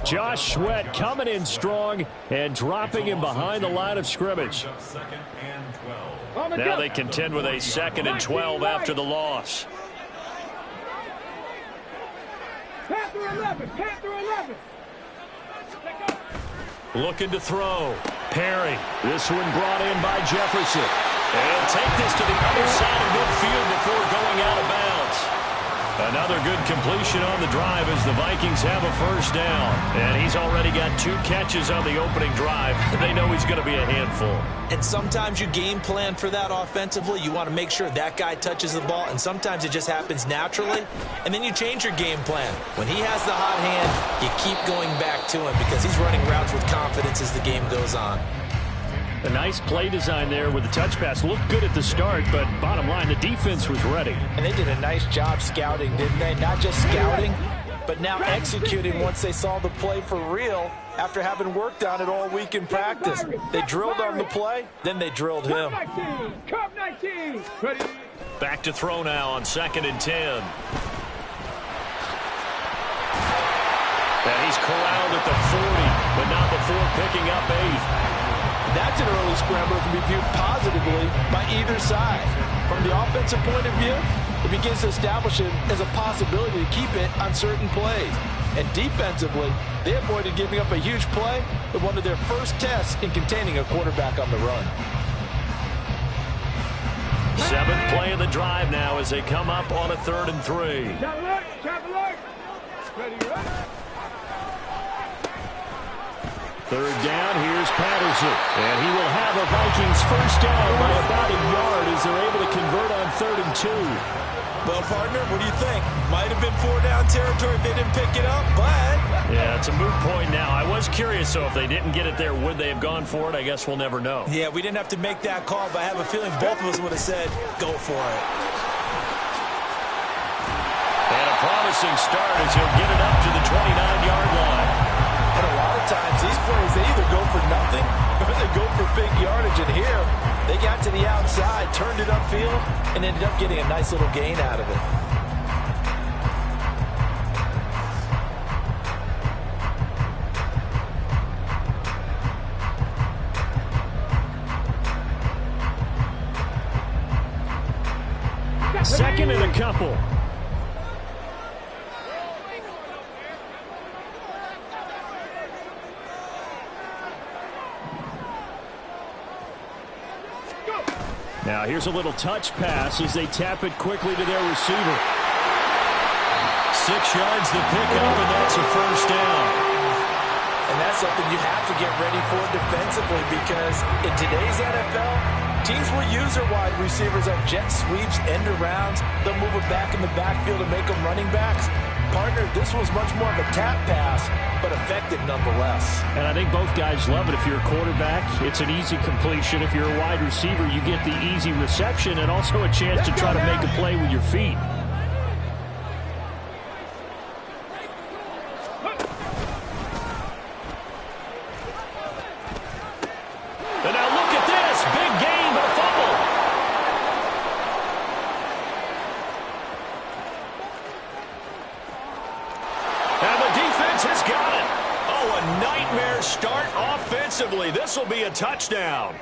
Josh Sweat coming in strong and dropping him behind the line of scrimmage. Now they contend with a 2nd and 12 after the loss.
Panther 11.
Looking to throw. Perry. This one brought in by Jefferson. And take this to the other side of midfield before going out of bounds. Another good completion on the drive as the Vikings have a first down. And he's already got 2 catches on the opening drive. They know he's going to be a handful.
And sometimes you game plan for that offensively. You want to make sure that guy touches the ball, and sometimes it just happens naturally. And then you change your game plan. When he has the hot hand, you keep going back to him because he's running routes with confidence as the game goes on.
A nice play design there with the touch pass. Looked good at the start, but bottom line, the defense was ready.
And they did a nice job scouting, didn't they? Not just scouting, but now executing once they saw the play for real after having worked on it all week in practice. They drilled on the play, then they drilled him.
Curve 19. Ready.
Back to throw now on 2nd and 10. And he's corralled at the 40, but not before picking up 8.
That's an early scramble that can be viewed positively by either side. From the offensive point of view, it begins to establish it as a possibility to keep it on certain plays. And defensively, they avoided giving up a huge play with one of their first tests in containing a quarterback on the run.
7th play of the drive now as they come up on a 3rd and 3.
Chop alert. Ready, ready.
3rd down, here's Patterson. And he will have a Vikings first down by about a yard as they're able to convert on 3rd and 2.
Well, partner, what do you think? Might have been 4-down territory if they didn't pick it up, but...
Yeah, it's a moot point now. I was curious, so if they didn't get it there, would they have gone for it? I guess we'll never know.
Yeah, we didn't have to make that call, but I have a feeling both of us would have said, go for it.
And a promising start as he'll get it up to the 29-yard line.
And a lot of times, these plays, they either go for nothing or they go for big yardage. And here, they got to the outside, turned it upfield, and ended up getting a nice little gain out of it.
Second and a couple. Now here's a little touch pass as they tap it quickly to their receiver. 6 yards to pick up, and that's a first down.
And that's something you have to get ready for defensively because in today's NFL, teams will use their wide receivers on jet sweeps, end arounds. They'll move it back in the backfield and make them running backs. Partner, this was much more of a tap pass, but effective nonetheless.
And I think both guys love it. If you're a quarterback, it's an easy completion. If you're a wide receiver, you get the easy reception and also a chance to try to make a play with your feet. And now look at this. Big gain, but a fumble. And the defense has got it. Oh, a nightmare start offensively. This will be a touchdown.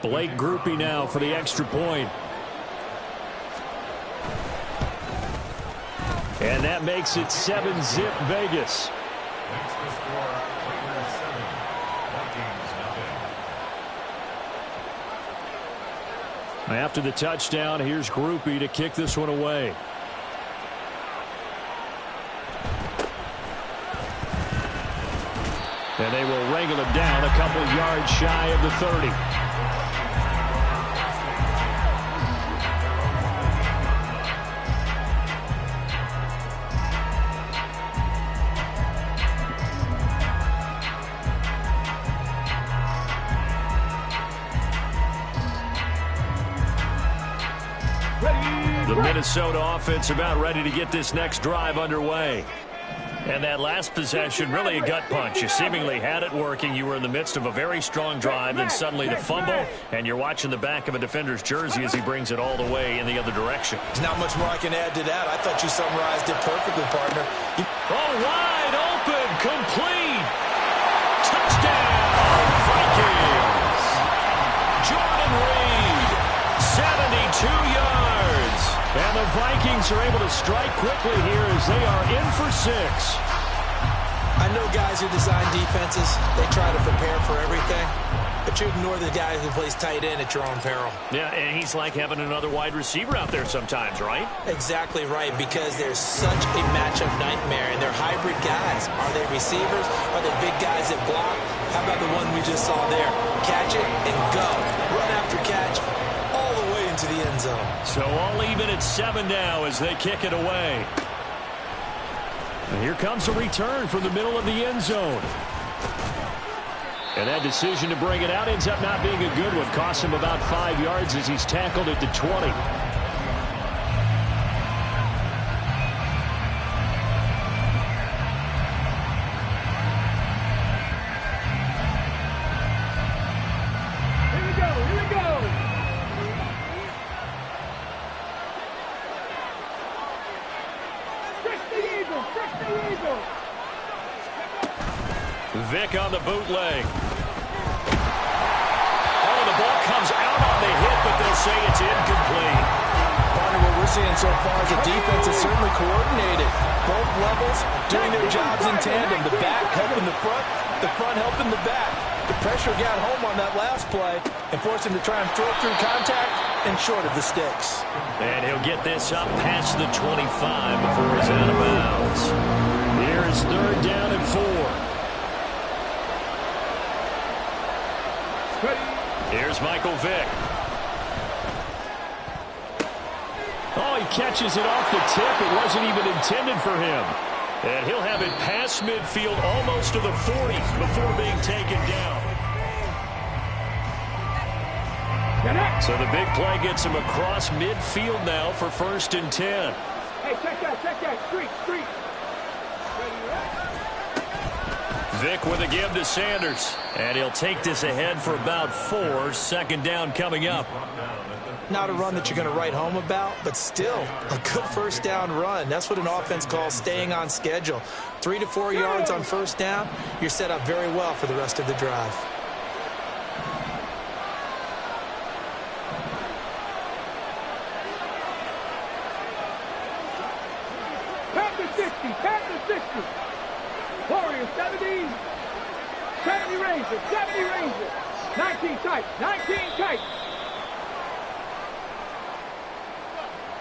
Blake Groupie now for the extra point. And that makes it 7-zip Vegas. After the touchdown, here's Groupie to kick this one away. And they will wrangle him down a couple yards shy of the 30. The Minnesota offense about ready to get this next drive underway. And that last possession, really a gut punch. You seemingly had it working. You were in the midst of a very strong drive, then suddenly the fumble, and you're watching the back of a defender's jersey as he brings it all the way in the other direction.
There's not much more I can add to that. I thought you summarized it perfectly, partner.
Oh, wide open, complete. Touchdown, Vikings. Jordan Reed, 72 yards. And the Vikings are able to strike quickly here as they are in for 6.
I know guys who design defenses, they try to prepare for everything, but you ignore the guy who plays tight end at your own peril.
Yeah, and he's like having another wide receiver out there sometimes, right?
Exactly right, because there's such a matchup nightmare, and they're hybrid guys. Are they receivers? Are they big guys that block? How about the one we just saw there? Catch it and go. Run after catch all the way into the end zone.
So all even at 7 now as they kick it away. And here comes a return from the middle of the end zone. And that decision to bring it out ends up not being a good one. Costs him about 5 yards as he's tackled at the 20. Vic on the bootleg. Oh, the ball comes out on the hit, but they'll say it's incomplete.
Partner, what we're seeing so far is the defense is certainly coordinated. Both levels doing their jobs in tandem. The back helping the front helping the back. The pressure got home on that last play and forced him to try and throw through contact and short of the sticks.
And he'll get this up past the 25 before he's out of bounds. Here is 3rd down and 4. Here's Michael Vick. Oh, he catches it off the tip. It wasn't even intended for him. And he'll have it past midfield almost to the 40 before being taken down. So the big play gets him across midfield now for 1st and 10.
Hey, check that. Street.
Vick with a give to Sanders. And he'll take this ahead for about 4. 2nd down coming up.
Not a run that you're going to write home about, but still a good 1st down run. That's what an offense calls staying on schedule. 3 to 4 yards on 1st down, you're set up very well for the rest of the drive.
Past the 60. Warriors, 70. 70 Rangers. 19 tight.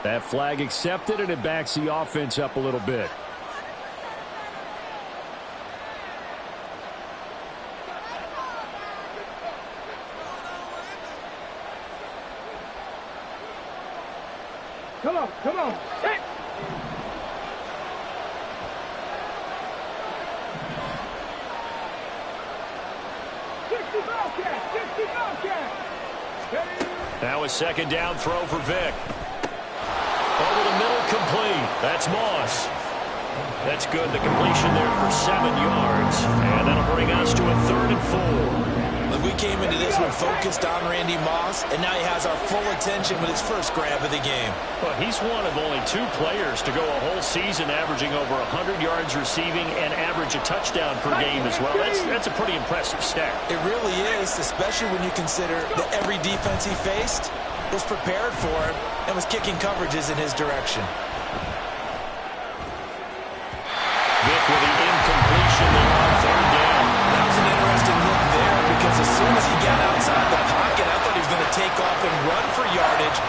That flag accepted, and it backs the offense up a little bit.
Come on. Set.
Now a 2nd down throw for Vick. Over the middle, complete. That's Moss. That's good. The completion there for 7 yards. And that'll bring us to a 3rd and 4.
Look, we came into this one focused on Randy Moss, and now he has our full attention with his first grab of the game.
Well, he's one of only 2 players to go a whole season averaging over 100 yards receiving and average a touchdown per game as well. That's a pretty impressive stat.
It really is, especially when you consider that every defense he faced was prepared for him and was kicking coverages in his direction.
Vick with the incompletion there on 3rd down.
That was an interesting look there because as soon as he got outside the pocket, I thought he was going to take off and run for yardage.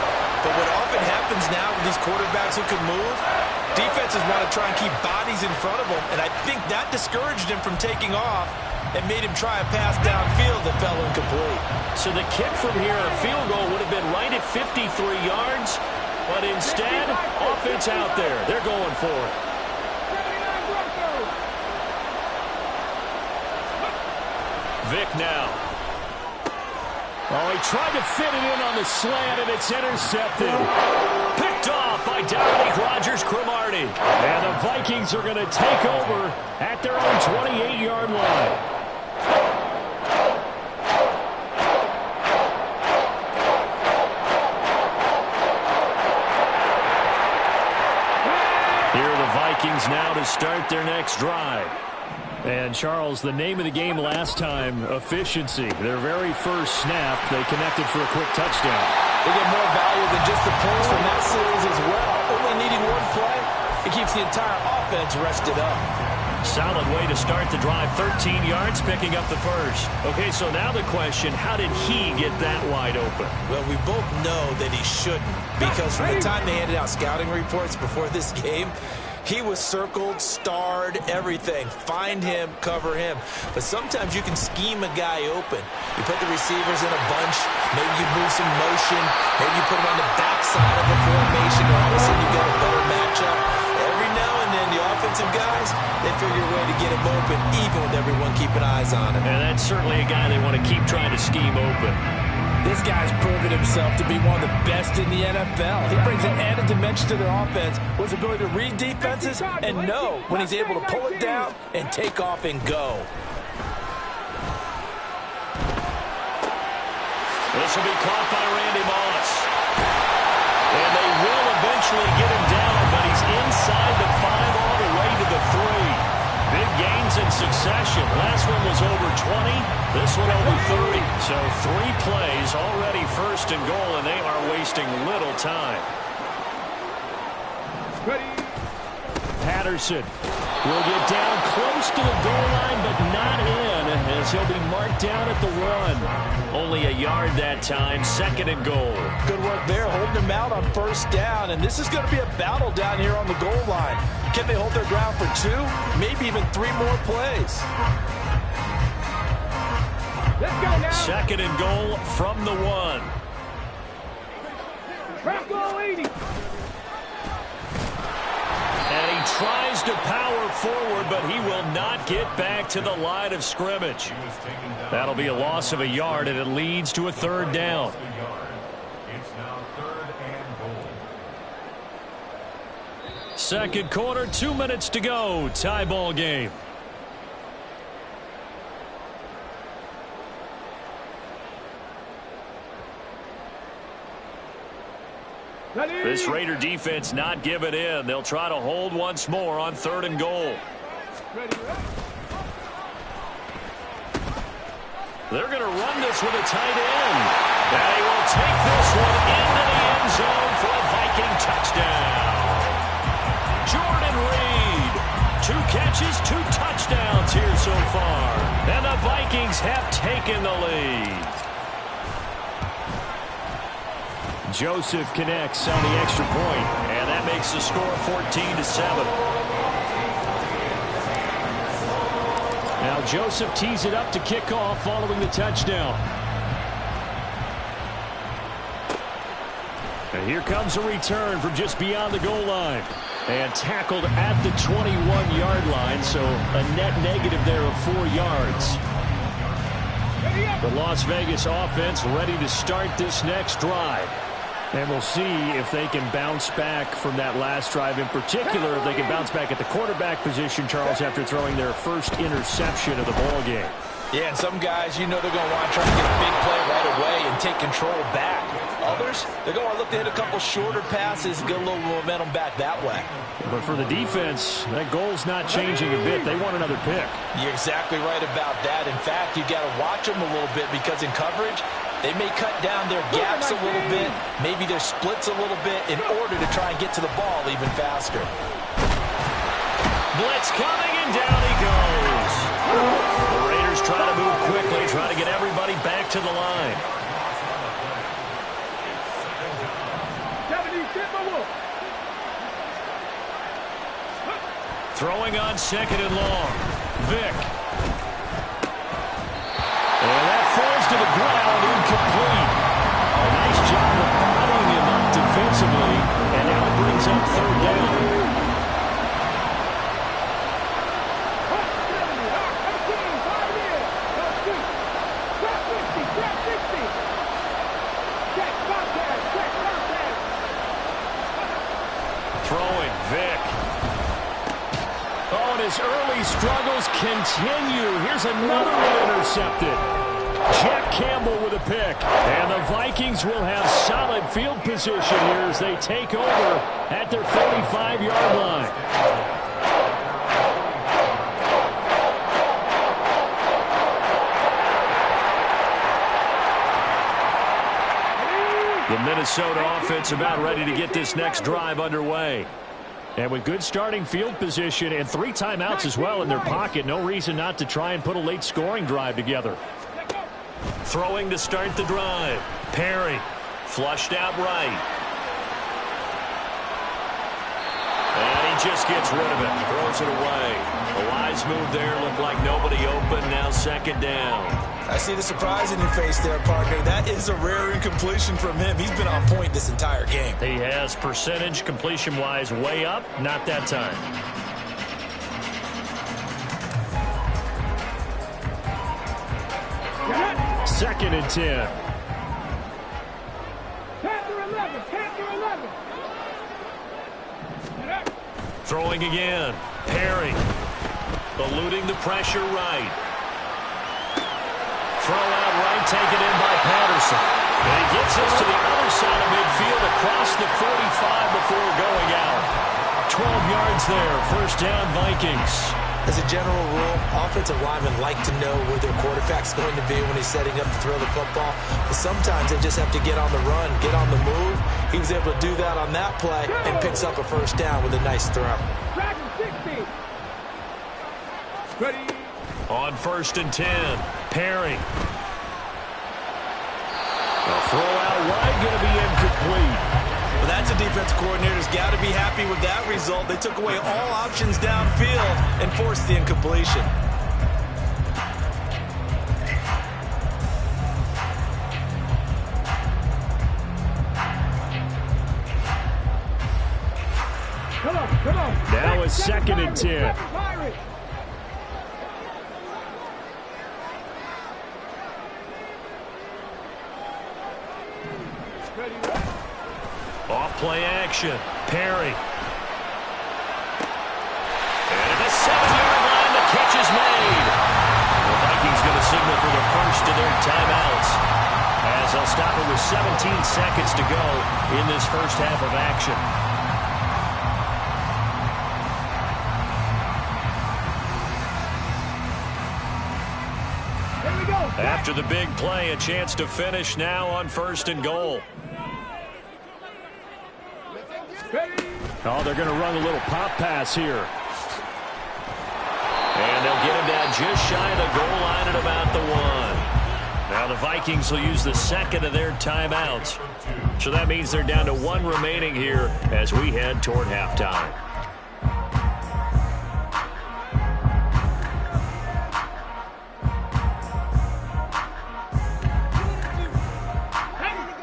But what often happens now with these quarterbacks who can move, defenses want to try and keep bodies in front of them, and I think that discouraged him from taking off and made him try a pass downfield that fell incomplete.
So the kick from here, a field goal, would have been right at 53 yards, but instead, offense out there. They're going for it. Vick now. Oh, he tried to fit it in on the slant, and it's intercepted. Picked off by Dominique Rodgers-Cromartie. And the Vikings are going to take over at their own 28-yard line. Here are the Vikings now to start their next drive. And, Charles, the name of the game last time, efficiency. Their very first snap, they connected for a quick touchdown.
They get more value than just the points from that series as well. Only needing one play, it keeps the entire offense rested up.
Solid way to start the drive. 13 yards, picking up the first. Okay, so now the question, how did he get that wide open?
Well, we both know that he shouldn't, because from the time they handed out scouting reports before this game, he was circled, starred, everything. Find him, cover him. But sometimes you can scheme a guy open. You put the receivers in a bunch. Maybe you move some motion. Maybe you put them on the backside of a formation, and all of a sudden you got a better matchup. Every now and then, the offensive guys, they figure a way to get him open, even with everyone keeping eyes on him.
And that's certainly a guy they want to keep trying to scheme open.
This guy's proven himself to be one of the best in the NFL. He brings an added dimension to their offense with his ability to read defenses and know when he's able to pull it down and take off and go.
This will be caught by Randy Moss. And they will eventually get him down, but he's inside the 5 all the way to the 3. Big gains in succession. Last one was over 20. This one over 30. So 3 plays already first and goal, and they are wasting little time. Patterson will get down close to the goal line, but not in, as he'll be marked down at the 1. Only a yard that time. 2nd and goal.
Good work there, holding him out on first down, and this is going to be a battle down here on the goal line. Can they hold their ground for 2, maybe even 3 more plays?
Let's go now.
2nd and goal from the 1.
Bronco 80.
And he tries to power forward, but he will not get back to the line of scrimmage. That'll be a loss of a yard, and it leads to a 3rd down.
It's now 3rd and goal.
2nd quarter, 2 minutes to go. Tie ball game. This Raider defense not giving in. They'll try to hold once more on 3rd and goal. They're going to run this with a tight end. And he will take this one into the end zone for a Viking touchdown. Jordan Reed. 2 catches, 2 touchdowns here so far. And the Vikings have taken the lead. Joseph connects on the extra point, and that makes the score 14-7. Now Joseph tees it up to kick off following the touchdown. And here comes a return from just beyond the goal line. And tackled at the 21-yard line, so a net negative there of 4 yards. The Las Vegas offense ready to start this next drive. And we'll see if they can bounce back from that last drive, in particular if they can bounce back at the quarterback position, Charles, after throwing their first interception of the ball game.
Yeah, and some guys, you know they're going to want to try to get a big play right away and take control back. Others, they're going to look to hit a couple shorter passes and get a little momentum back that way.
But for the defense, that goal's not changing a bit. They want another pick.
You're exactly right about that. In fact, you got to watch them a little bit because in coverage, they may cut down their gaps a little bit, maybe their splits a little bit in order to try and get to the ball even faster.
Blitz coming, and down he goes. The Raiders try to move quickly, try to get everybody back to the line. Throwing on 2nd and long. Vick. And that falls to the ground, incomplete. A nice job of bodying him up defensively, and now it brings up 3rd down. Throwing, Vick. Oh, and his early struggles continue. Here's another one intercepted. Jack Campbell with a pick. And the Vikings will have solid field position here as they take over at their 45-yard line. The Minnesota offense about ready to get this next drive underway. And with good starting field position and 3 timeouts as well in their pocket, no reason not to try and put a late scoring drive together. Throwing to start the drive. Perry flushed out right. And he just gets rid of it. Throws it away. A wise move there. Looked like nobody open. Now 2nd down.
I see the surprise in your face there, partner. That is a rare incompletion from him. He's been on point this entire game.
He has percentage completion-wise way up. Not that time. Second and 10.
Panther 11, Panther 11.
Throwing again. Perry eluding the pressure right. Throw out right, taken in by Patterson. And he gets us to the other side of midfield across the 45 before going out. 12 yards there. 1st down, Vikings.
As a general rule, offensive linemen like to know where their quarterback's going to be when he's setting up to throw the football. But sometimes they just have to get on the run, get on the move. He was able to do that on that play and picks up a 1st down with a nice throw.
Dragon 60. Ready.
On 1st and 10, Perry. The throw out wide going to be incomplete.
Well, that's a defensive coordinator's got to be happy with that result. They took away all options downfield and forced the incompletion.
Come on.
Now it's 2nd and 10. Off play action. Perry. And at the 7-yard line, the catch is made. The Vikings going to signal for the first of their timeouts, as they'll stop it with 17 seconds to go in this first half of action.
Here we go.
After the big play, a chance to finish now on 1st and goal. Oh, they're going to run a little pop pass here. And they'll get him down just shy of the goal line at about the 1. Now the Vikings will use the 2nd of their timeouts. So that means they're down to 1 remaining here as we head toward halftime.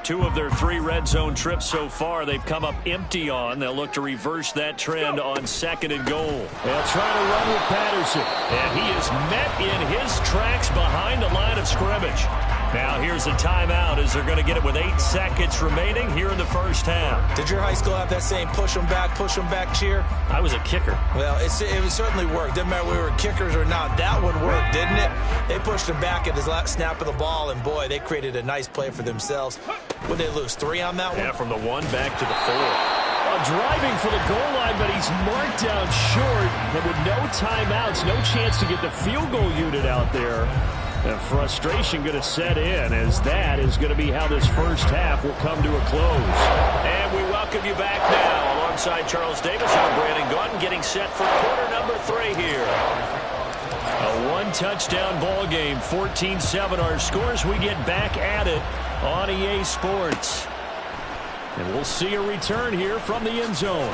Two of their 3 red zone trips so far, they've come up empty on. They'll look to reverse that trend on 2nd and goal. They'll try to run with Patterson. And he is met in his tracks behind the line of scrimmage. Now here's a timeout as they're going to get it with 8 seconds remaining here in the first half.
Did your high school have that same push them back cheer?
I was a kicker.
Well, it certainly worked. Didn't matter if we were kickers or not. That would work, didn't it? They pushed him back at his last snap of the ball, and boy, they created a nice play for themselves. Would they lose 3 on that one?
Yeah, from the 1 back to the 4. Driving for the goal line, but he's marked down short. And with no timeouts, no chance to get the field goal unit out there. And frustration going to set in, as that is going to be how this first half will come to a close. And we welcome you back now alongside Charles Davis. I'm Brandon Gauton getting set for quarter number 3 here. A 1-touchdown ball game, 14-7 our scores. We get back at it on EA Sports. And we'll see a return here from the end zone.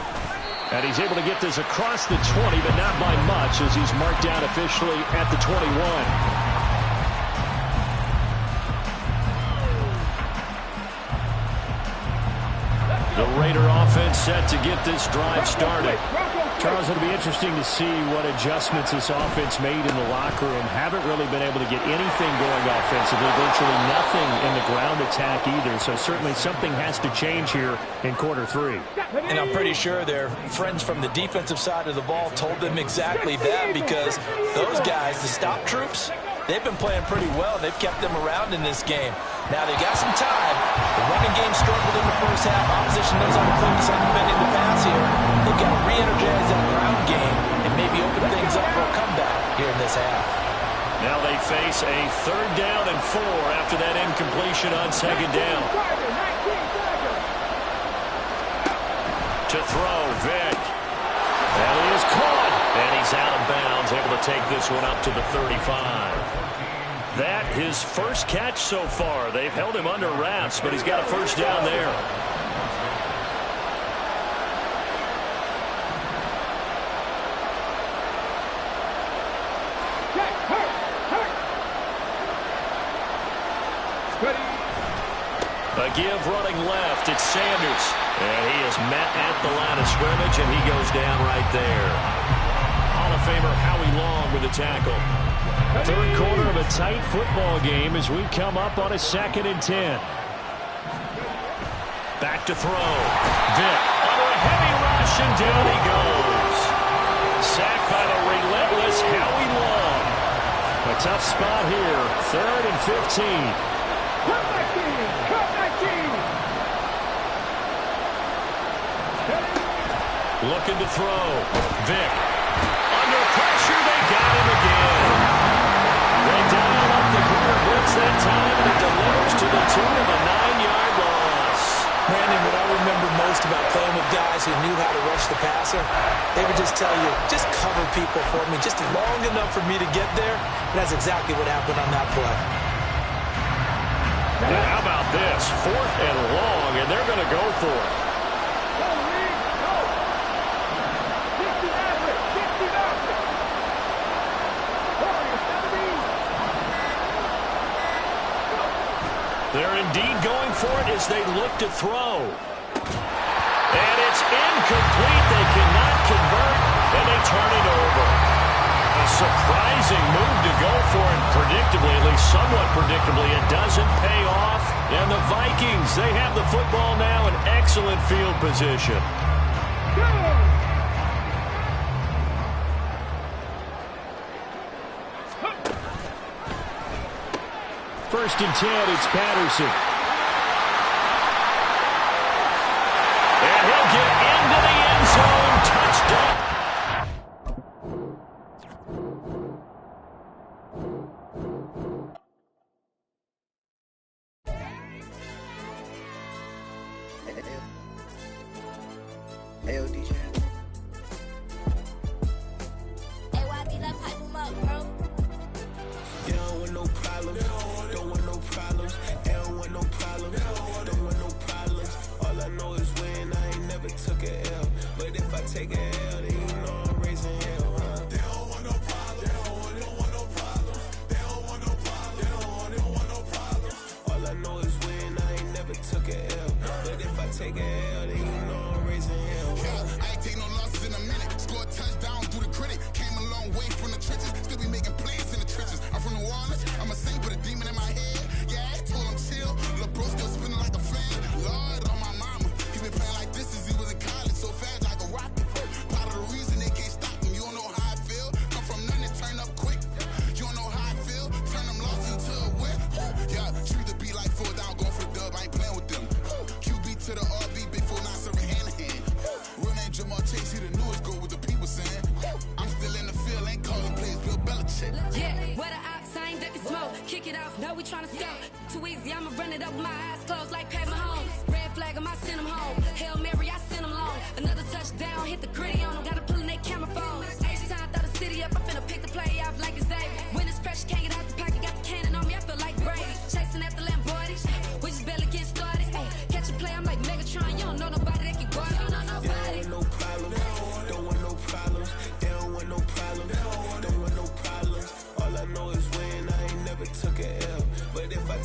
And he's able to get this across the 20, but not by much, as he's marked down officially at the 21. The Raider offense set to get this drive started. Charles, it'll be interesting to see what adjustments this offense made in the locker room. Haven't really been able to get anything going offensively. Virtually nothing in the ground attack either. So certainly something has to change here in quarter 3.
And I'm pretty sure their friends from the defensive side of the ball told them exactly that, because those guys, the stop troops, they've been playing pretty well. They've kept them around in this game. Now, they got some time. The running game struggled in the first half. Opposition knows how to focus on defending the pass here. They've got to re-energize that ground game and maybe open things up for a comeback here in this half.
Now they face a 3rd down and 4 after that incompletion on 2nd down. To throw, Vick. And he is caught. And he's out of bounds, able to take this one up to the 35. That his first catch so far. They've held him under wraps, but he's got a first down there. A give running left. It's Sanders. And he is met at the line of scrimmage, and he goes down right there. Hall of Famer Howie Long with the tackle. Third quarter of a tight football game as we come up on a 2nd and 10. Back to throw. Vick under a heavy rush, and down he goes. Sacked by the relentless Howie Long. A tough spot here. 3rd and 15. Looking to throw. Vick. Under pressure, they got him again. They dial up the corner blitz that time, and it delivers to the tune of a 9-yard loss.
Brandon, what I remember most about playing with guys who knew how to rush the passer, they would just tell you, just cover people for me, just long enough for me to get there. And that's exactly what happened on that play.
Now, how about this? 4th and long, and they're going to go for it. They're indeed going for it as they look to throw. And it's incomplete. They cannot convert, and they turn it over. A surprising move to go for, and predictably, at least somewhat predictably, it doesn't pay off. And the Vikings, they have the football now in excellent field position. First and 10, it's Patterson. And he'll get into the end zone. Touchdown.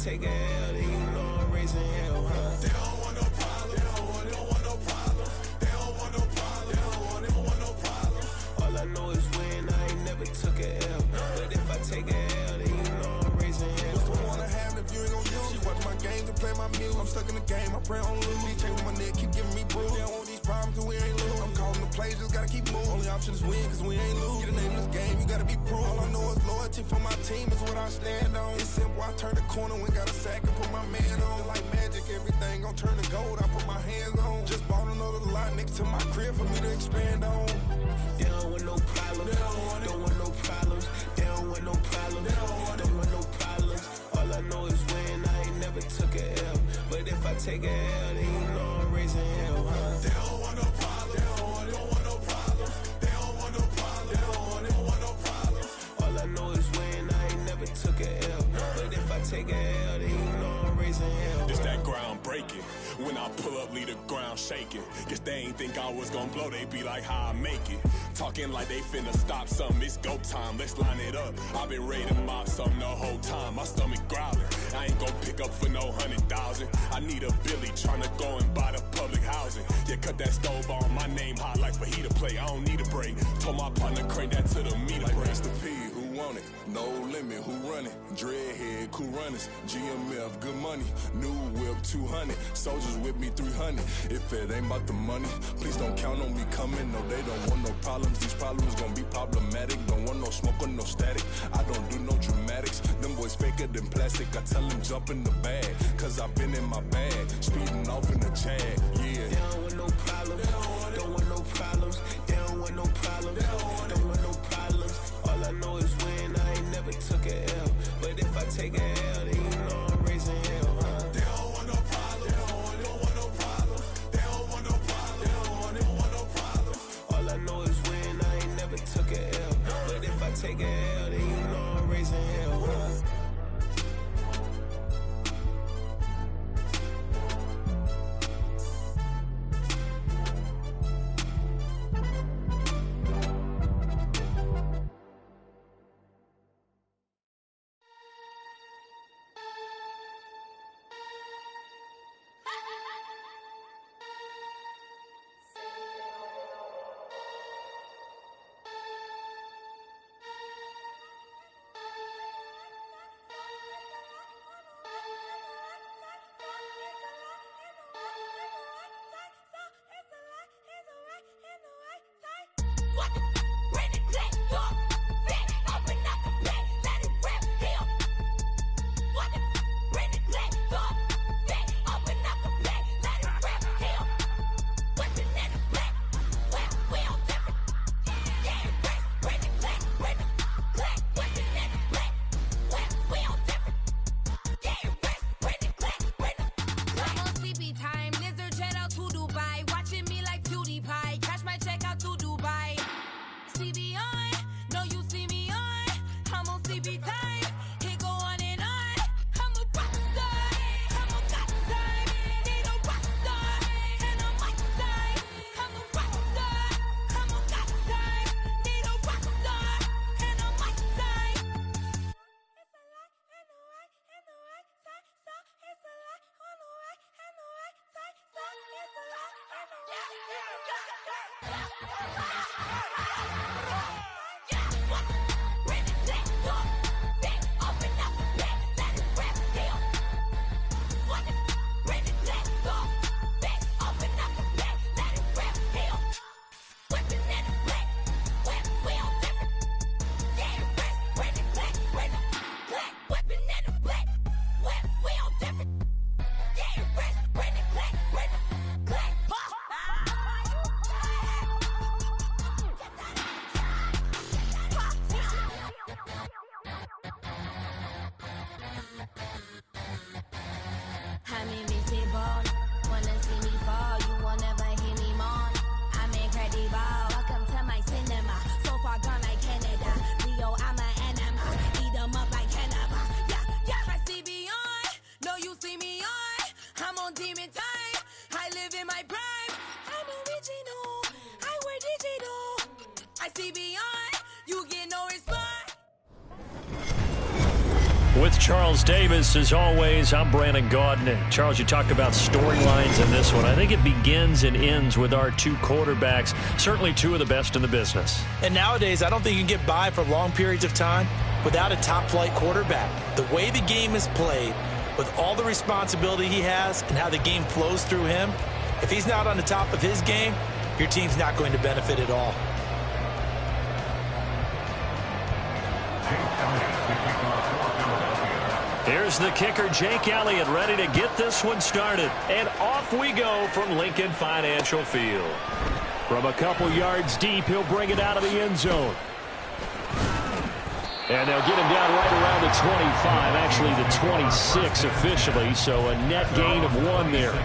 Take a L, then you know I'm raising hell, huh? They don't want no problem. They don't want no problem. They don't want no problem. They don't want no problem. All I know is win. I ain't never took a L. But if I take a L, then you know I'm raising hell. What's the point of having if you ain't gon' use? She watch my games and play my music. I'm stuck in the game. I pray on lose. These chains on my neck keep giving me bruise. They don't want these problems cause we ain't lose. I'm calling the plays, just gotta keep moving. Only option is win cause we ain't lose. Get a name in this game, you gotta be proof. All I know is loyalty for my team is what I stand on. It's simple, I turn the corner when got a sack and put my man on. Like magic, everything gon' turn to gold. I put my hands on. Just bought another lot next to my crib for me to expand on. They don't want no problems. They don't want no problems. They don't want no problems. They don't want no problems. All I know is win. I ain't never took a L. But if I take a L, then you know I'm raising hell, huh? They don't want no problems. They don't want no problems. take a L, then you know I'm raising hell.
It's that ground breaking. When I pull up, leave the ground shaking. Guess they ain't think I was gonna blow, they be like, how I make it. Talking like they finna stop something, it's go time, let's line it up. I've been ready to mop something the whole time, my stomach growling. I ain't gon' pick up for no 100,000. I need a Billy tryna go and buy the public housing. Yeah, cut that stove on, my name hot like fajita plate. I don't need a break. Told my partner crank that to the meter
like
break.
Mr. P, who want it? No limit, who run it? Dreadhead, cool runners. GMF, good money. New whip, 200. Soldiers with me, 300. If it ain't about the money, please don't count on me coming. No, they don't want no problems. These problems gon' be problematic. Don't want no smoke or no static. I don't do no dramatics. Them boys faker than plastic. I tell them jump in the bag, cause I've been in my bag. Speeding off in the Jag, yeah.
They don't want no problems. Don't want no problems. They don't want no problems. Don't want no problems. All I know is win. I ain't never took a L. But if I take a L, then you know I'm raising hell, huh?
They don't want no problems. They don't want no problems. They don't want no problems. They don't want no problems.
All I know is win. I ain't never took a L. But if I take a L, then you know I'm raising hell, huh?
I'm invisible. Wanna see me fall, you will never hear me moan. I'm incredible. Welcome to my cinema. So far gone like Canada. Leo, I'm an enema. Eat 'em up like cannibal. Yeah, yeah. I see beyond. No, you see me on. I'm on demon time. I live in my prime. I'm original. I wear digital. I see beyond. You get no response.
With Charles Davis, as always, I'm Brandon Gaudin. Charles, you talked about storylines in this one. I think it begins and ends with our two quarterbacks, certainly two of the best in the business.
And nowadays, I don't think you can get by for long periods of time without a top-flight quarterback. The way the game is played, with all the responsibility he has and how the game flows through him, if he's not on the top of his game, your team's not going to benefit at all.
Here's the kicker, Jake Elliott, ready to get this one started. And off we go from Lincoln Financial Field. From a couple yards deep, he'll bring it out of the end zone. And they'll get him down right around the 25, actually the 26 officially, so a net gain of 1 there.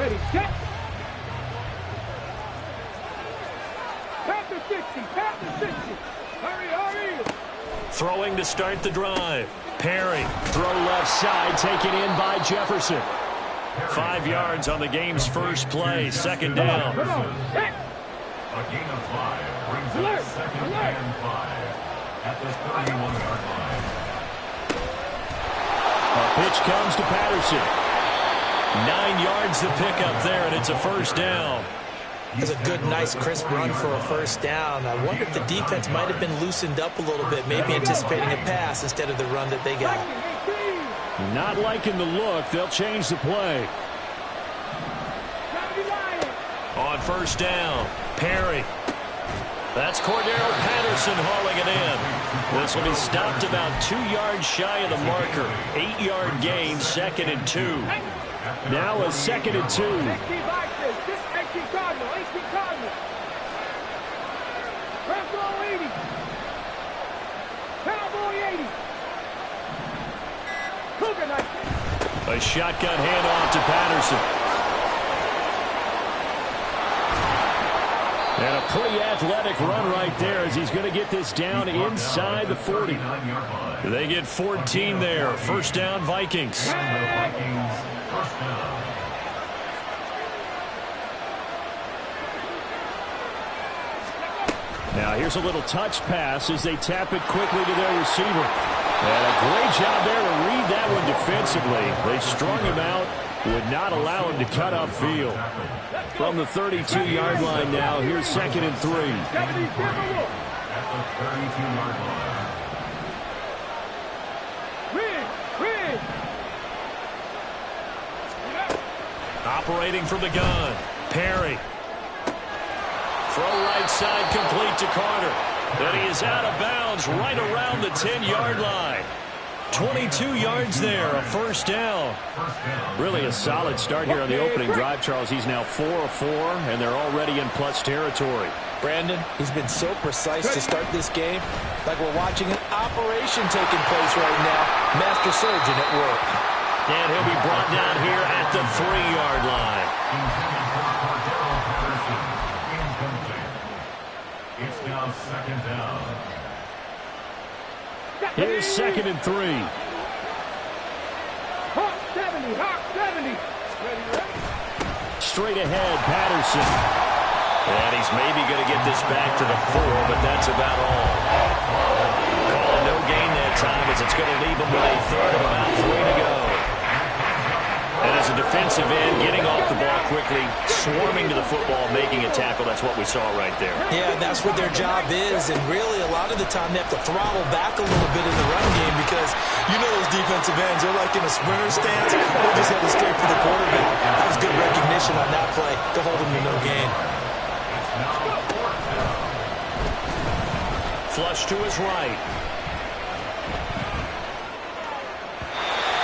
ready. Set. Tap to 60. Tap to 60. Hurry, hurry.
Throwing to start the drive. Perry, throw left side, taken in by Jefferson. 5 yards on the game's first play, second down.
A gain of 5 brings up second and 5 at the 31-yard line.
A pitch comes to Patterson. 9 yards the pickup there, and it's a first down.
It's a good, nice, crisp run for a first down. I wonder if the defense might have been loosened up a little bit, maybe anticipating a pass instead of the run that they got.
Not liking the look. They'll change the play. On first down, Perry. That's Cordero Patterson hauling it in. This will be stopped about 2 yards shy of the marker. 8-yard gain, second and 2. Now a second and 2. A shotgun handoff to Patterson. And a pretty athletic run right there as he's going to get this down inside the 40. They get 14 there. First down, Vikings. Now here's a little touch pass as they tap it quickly to their receiver. And a great job there to read that one defensively. They strung him out, would not allow him to cut upfield. From the 32-yard line now, here's second and 3. Operating from the gun, Perry. Throw right side complete to Carter. And he is out of bounds right around the 10-yard line. 22 yards there, a first down. Really a solid start here on the opening drive, Charles. He's now 4 of 4, and they're already in plus territory.
Brandon, he's been so precise to start this game, like we're watching an operation taking place right now. Master surgeon at work.
And he'll be brought down here at the 3-yard line.
It's now second down.
Here's second and 3.
Hawk 70.
Straight ahead, Patterson. And he's maybe going to get this back to the 4, but that's about all. Calling no gain that time as it's going to leave him with a third of about 3 to go. And as a defensive end, getting off the ball quickly, swarming to the football, making a tackle, that's what we saw right there.
Yeah, that's what their job is, and really a lot of the time they have to throttle back a little bit in the run game because you know those defensive ends, they're like in a sprinter stance. They're just headed straight for the quarterback. That was good recognition on that play to hold him to no gain.
Flush to his right.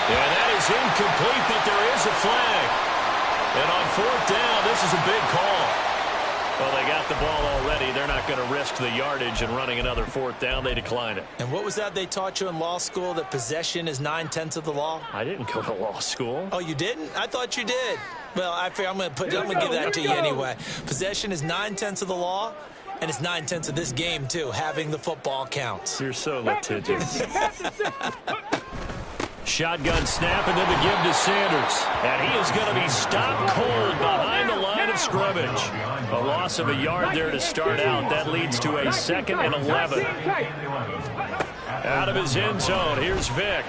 And that is incomplete, but there is a flag. And on fourth down, this is a big call. Well, they got the ball already. They're not going to risk the yardage and running another fourth down. They decline it.
And what was that they taught you in law school, that possession is 9/10 of the law?
I didn't go to law school.
Oh, you didn't? I thought you did. Well, I'm going to give that to you anyway. Possession is 9/10 of the law, and it's 9/10 of this game, too. Having the football counts.
You're so litigious. Shotgun snap, and then the give to Sanders. And he is going to be stopped cold behind the line of scrimmage. A loss of a yard there to start out. That leads to a 2nd and 11. Out of his end zone, here's Vick.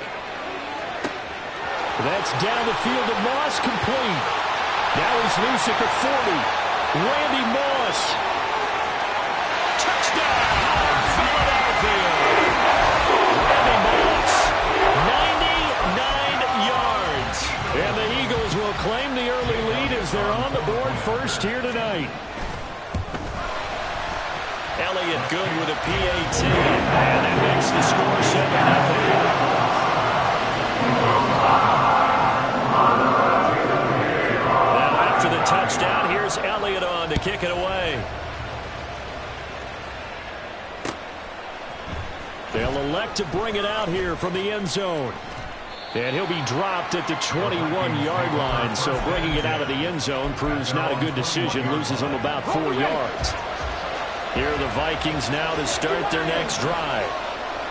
That's down the field to Moss, complete. Now he's loose at the 40. Randy Moss. Touchdown, Philadelphia. Randy Moss, 99 yards. And the Eagles will claim the early lead as they're on the board first here tonight. Elliott good with a PAT. And that makes the score 7-0. The touchdown. Here's Elliott on to kick it away. They'll elect to bring it out here from the end zone. And he'll be dropped at the 21-yard line, so bringing it out of the end zone proves not a good decision, loses him about 4 yards. Here are the Vikings now to start their next drive.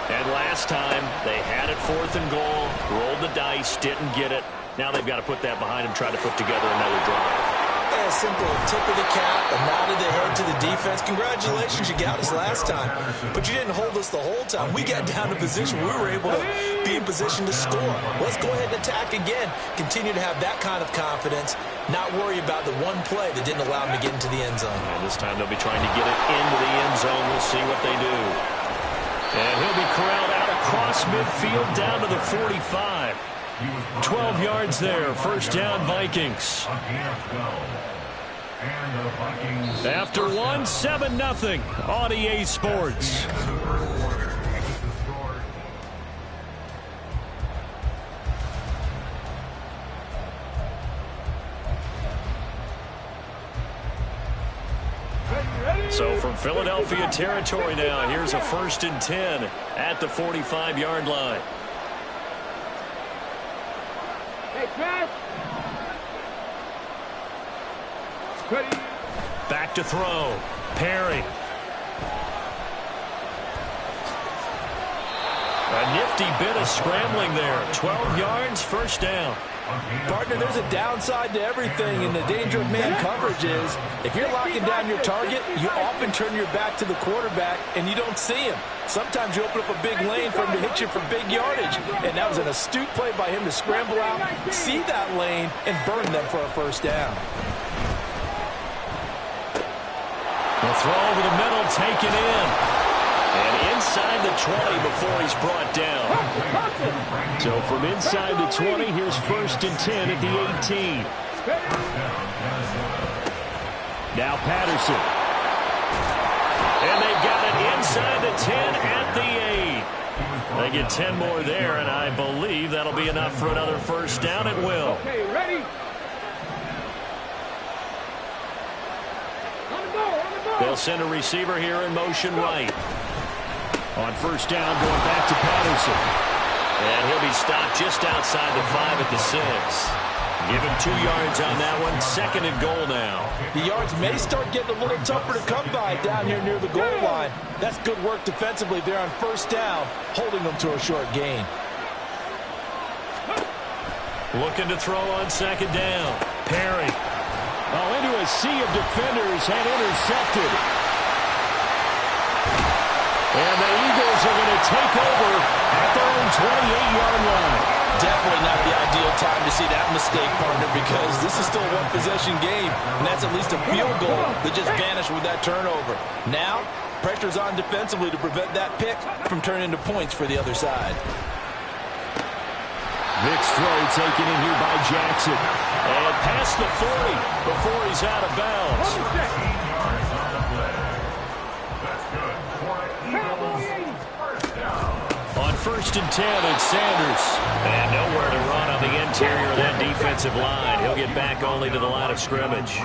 And last time, they had it 4th and goal, rolled the dice, didn't get it. Now they've got to put that behind them, try to put together another drive.
A simple tip of the cap, a nod of the head to the defense. Congratulations, you got us last time. But you didn't hold us the whole time. We got down to position. We were able to be in position to score. Let's go ahead and attack again. Continue to have that kind of confidence. Not worry about the one play that didn't allow them to get into the end zone.
And this time they'll be trying to get it into the end zone. We'll see what they do. And he'll be corralled out across midfield down to the 45. 12 yards there. First down, Vikings. After 7-0 on EA Sports. So from Philadelphia territory now, here's a 1st and 10 at the 45-yard line. Back to throw. Perry. A nifty bit of scrambling there. 12 yards, first down.
Partner, there's a downside to everything, and the danger of man coverage is if you're locking down your target, you often turn your back to the quarterback and you don't see him. Sometimes you open up a big lane for him to hit you for big yardage, and that was an astute play by him to scramble out, see that lane, and burn them for a first down.
The throw over the middle, taken in. And inside the 20 before he's brought down. So from inside the 20, here's 1st and 10 at the 18. Now Patterson. And they've got it inside the 10 at the 8. They get 10 more there, and I believe that'll be enough for another first down. It will.
Okay, ready?
They'll send a receiver here in motion right. On first down, going back to Patterson. And he'll be stopped just outside the 5 at the 6. Give him 2 yards on that one. 2nd and goal now.
The yards may start getting a little tougher to come by down here near the goal line. That's good work defensively there on first down, holding them to a short gain.
Looking to throw on 2nd down. Perry. Oh, into a sea of defenders and intercepted. And the Eagles are going to take over at their own 28-yard line.
Definitely not the ideal time to see that mistake, partner, because this is still a one-possession game, and that's at least a field goal that just vanished with that turnover. Now, pressure's on defensively to prevent that pick from turning into points for the other side.
Vic's throw taken in here by Jackson. And past the 40 before he's out of bounds. On 1st and 10, it's Sanders. And nowhere to run on the interior of that defensive line. He'll get back only to the line of scrimmage.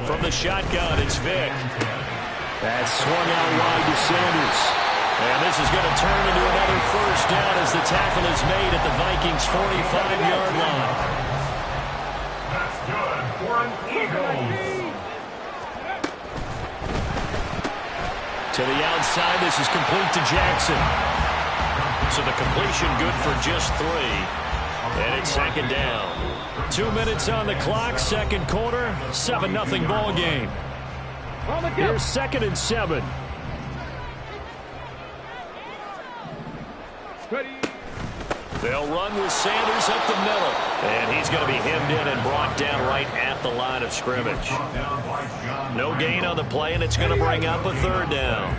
From the shotgun, it's Vic. That's swung out wide to Sanders. And this is going to turn into another first down as the tackle is made at the Vikings' 45-yard line.
That's good for an Eagles.
To the outside, this is complete to Jackson. So the completion good for just 3. And it's 2nd down. 2 minutes on the clock, 2nd quarter, 7-0 ball game. Here's 2nd and 7. They'll run with Sanders up the middle. And he's going to be hemmed in and brought down right at the line of scrimmage. No gain on the play, and it's going to bring up a 3rd down.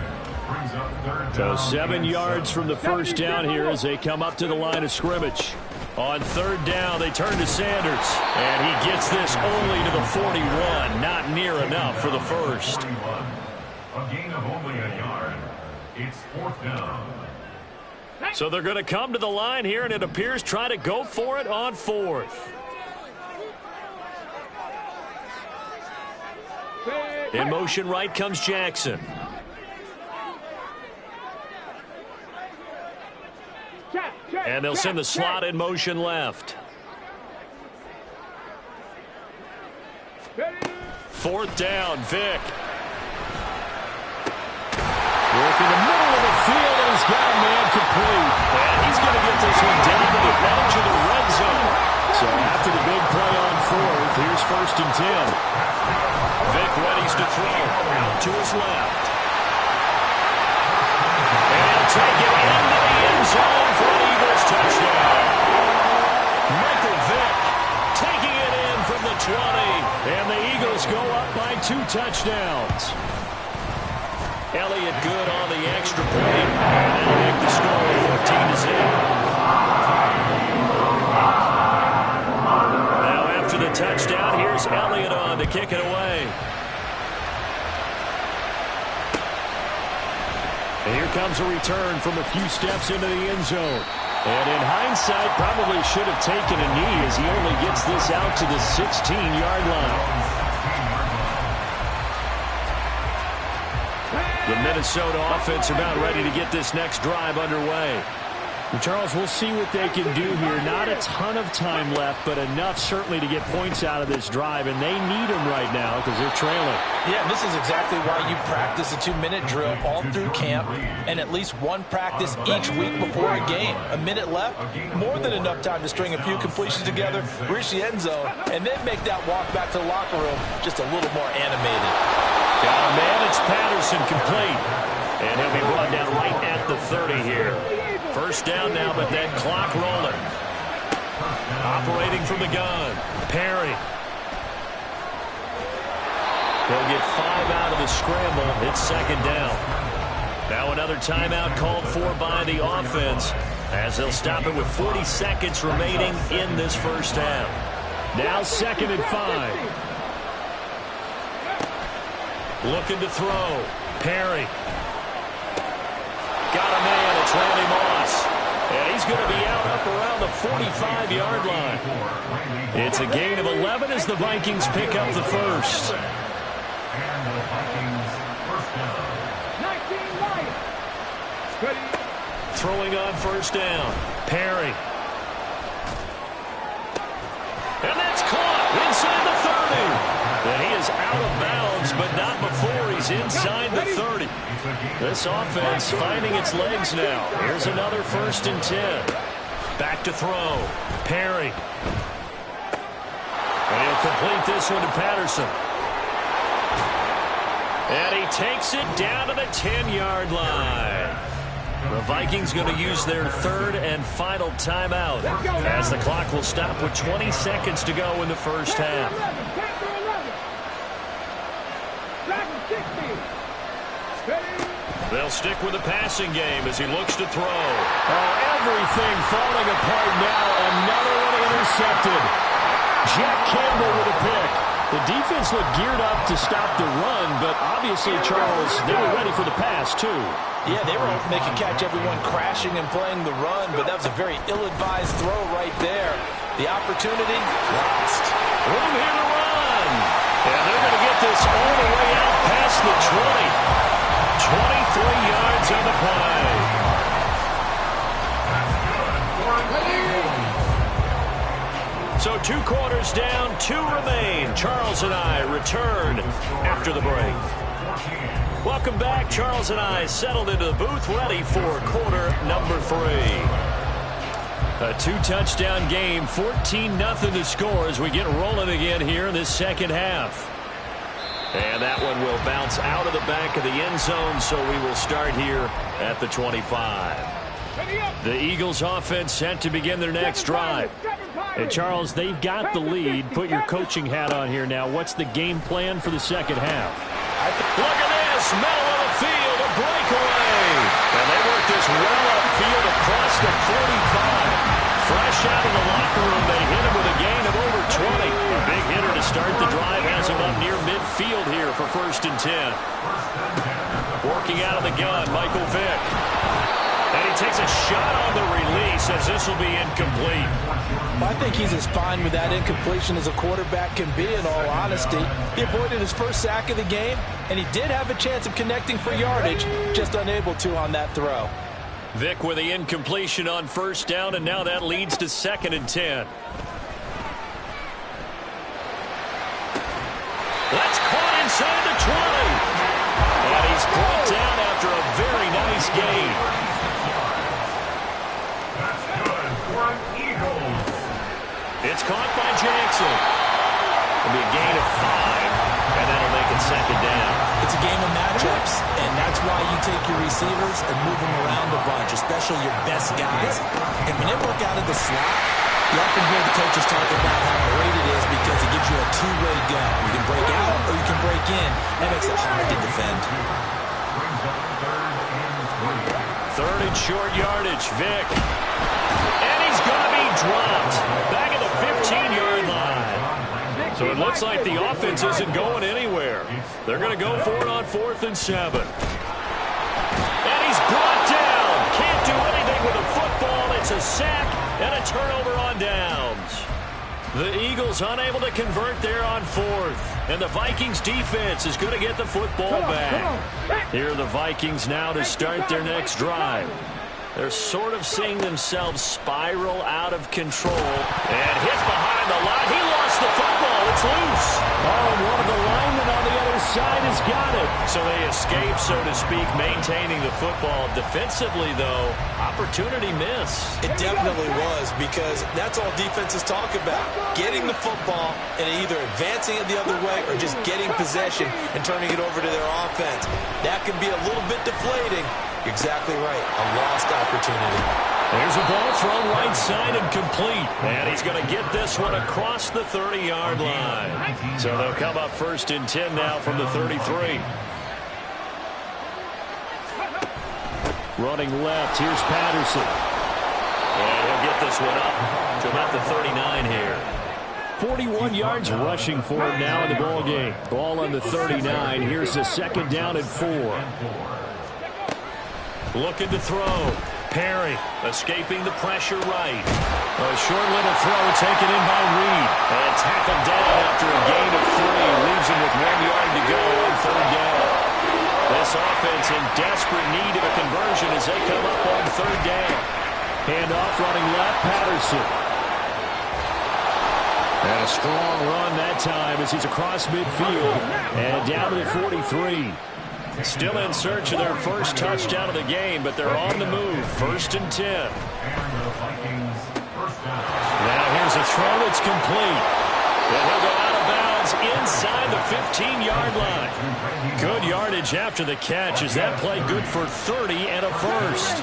So 7 yards from the first down here as they come up to the line of scrimmage. On 3rd down, they turn to Sanders. And he gets this only to the 41. Not near enough for the first.
A gain of only a yard. It's 4th down.
So they're going to come to the line here, and it appears try to go for it on 4th. In motion right comes Jackson. And they'll send the slot in motion left. Fourth down, Vic. Working the middle of the field, and he's got a man complete. And he's going to get this one down to the edge of the red zone. So after the big play on fourth, here's 1st and 10. Vic readies to throw. Out to his left. And he'll take it into the end zone for an Eagles touchdown. Michael Vick taking it in from the 20. And the Eagles go up by 2 touchdowns. Elliott good on the extra point. And they'll make the score 14-0. Now after the touchdown, here's Elliott on to kick it away. And here comes a return from a few steps into the end zone. And in hindsight, probably should have taken a knee as he only gets this out to the 16-yard line. The Minnesota offense about ready to get this next drive underway.
And Charles, we'll see what they can do here. Not a ton of time left, but enough certainly to get points out of this drive, and they need them right now because they're trailing.
Yeah, and this is exactly why you practice a 2-minute drill all through camp and at least one practice each week before a game. A minute left, more than enough time to string a few completions together, reach the end zone, and then make that walk back to the locker room just a little more animated.
Got a man, it's Patterson complete. And he'll be brought down right at the 30 here. First down now, but that clock rolling. Operating from the gun. Perry. They'll get 5 out of the scramble. It's 2nd down. Now another timeout called for by the offense as they'll stop it with 40 seconds remaining in this first half. Now 2nd and 5. Looking to throw. Perry. Got a man. It's Randy Moss. And he's going to be out up around the 45-yard line. It's a gain of 11 as the Vikings pick up the first.
And the Vikings first down.
19 Lions.
Throwing on first down. Perry. And that's caught inside the 30. And he is out of bounds, but not before he's inside the 30. This offense finding its legs now. Here's another 1st and 10. Back to throw. Perry. And he'll complete this one to Patterson. And he takes it down to the 10-yard line. The Vikings going to use their 3rd and final timeout as the clock will stop with 20 seconds to go in the first half. They'll stick with the passing game as he looks to throw.
Oh, everything falling apart now. Another one intercepted. Jack Campbell with a pick. The defense looked geared up to stop the run, but obviously, Charles, they were ready for the pass, too.
Yeah, they were hoping they could catch everyone crashing and playing the run, but that was a very ill-advised throw right there. The opportunity lost.
Room here to run. And they're going to get this all the way out past the 20. 23 yards on the play. So 2 quarters down, 2 remain. Charles and I return after the break. Welcome back. Charles and I settled into the booth, ready for quarter number 3. A 2-touchdown game, 14-0 to score as we get rolling again here in this second half. And that one will bounce out of the back of the end zone, so we will start here at the 25. The Eagles offense set to begin their next drive.
And Charles, they've got the lead. Put your coaching hat on here now. What's the game plan for the second half?
Look at this, middle of the field, a breakaway. And they work this well upfield across the 45. Fresh out of the locker room, they hit him with a gain of over 20. A big hitter to start the drive has him up near midfield here for 1st and 10. Working out of the gun, Michael Vick. And he takes a shot on the release as this will be incomplete.
I think he's as fine with that incompletion as a quarterback can be, in all honesty. He avoided his first sack of the game, and he did have a chance of connecting for yardage, just unable to on that throw.
Vic with the incompletion on first down, and now that leads to 2nd and 10. That's caught inside the 20. And he's brought down after a very nice gain.
That's good for an Eagles.
It's caught by Jackson. It'll be a gain of 5, and that'll make it 2nd down.
It's a game of matchups, and that's why you take your receivers and move them around a bunch, especially your best guys. And when they work out of the slot, you often hear the coaches talk about how great it is because it gives you a two-way gun. You can break out or you can break in. That makes it hard to defend.
Brings up 3rd and 3.
3rd and short yardage, Vic. And he's going to be dropped back at the 15-yard line. So it looks like the offense isn't going anywhere. They're going to go for it on 4th and 7. And he's brought down. Can't do anything with a football. It's a sack and a turnover on downs. The Eagles unable to convert there on 4th. And the Vikings defense is going to get the football back. Here are the Vikings now to start their next drive. They're sort of seeing themselves spiral out of control. And hit behind the line. He lost the football. It's loose. Oh, and one of the linemen on the other side has got it. So they escape, so to speak, maintaining the football. Defensively, though, opportunity miss.
It definitely was, because that's all defenses talk about. Getting the football and either advancing it the other way or just getting possession and turning it over to their offense. That can be a little bit deflating. You're exactly right. A lost opportunity.
There's a ball thrown right side and complete. And he's going to get this one across the 30-yard line. So they'll come up 1st and 10 now from the 33. Running left, here's Patterson. And he'll get this one up to about the 39 here. 41 yards rushing for him now in the ball game. Ball on the 39. Here's the 2nd down and 4. Looking to throw. Perry escaping the pressure right. A short little throw taken in by Reed. And tackled down after a gain of 3. Leaves him with 1 yard to go on 3rd down. This offense in desperate need of a conversion as they come up on 3rd down. Handoff running left, Patterson. And a strong run that time as he's across midfield. And down to the 43. Still in search of their first touchdown of the game, but they're on the move. 1st and 10. Now here's a throw that's complete. And he'll go out of bounds inside the 15-yard line. Good yardage after the catch. Is that play good for 30 and a first?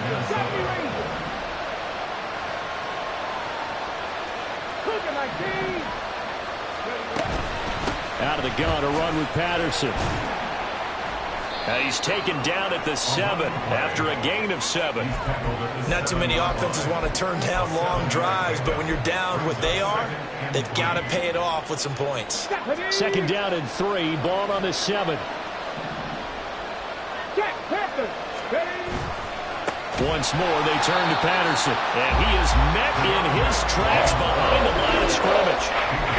Out of the gun, a run with Patterson. He's taken down at the 7 after a gain of 7.
Not too many offenses want to turn down long drives, but when you're down what they are, they've got to pay it off with some points.
2nd down and 3, ball on the 7. Once more, they turn to Patterson, and he is met in his tracks behind the line of scrimmage.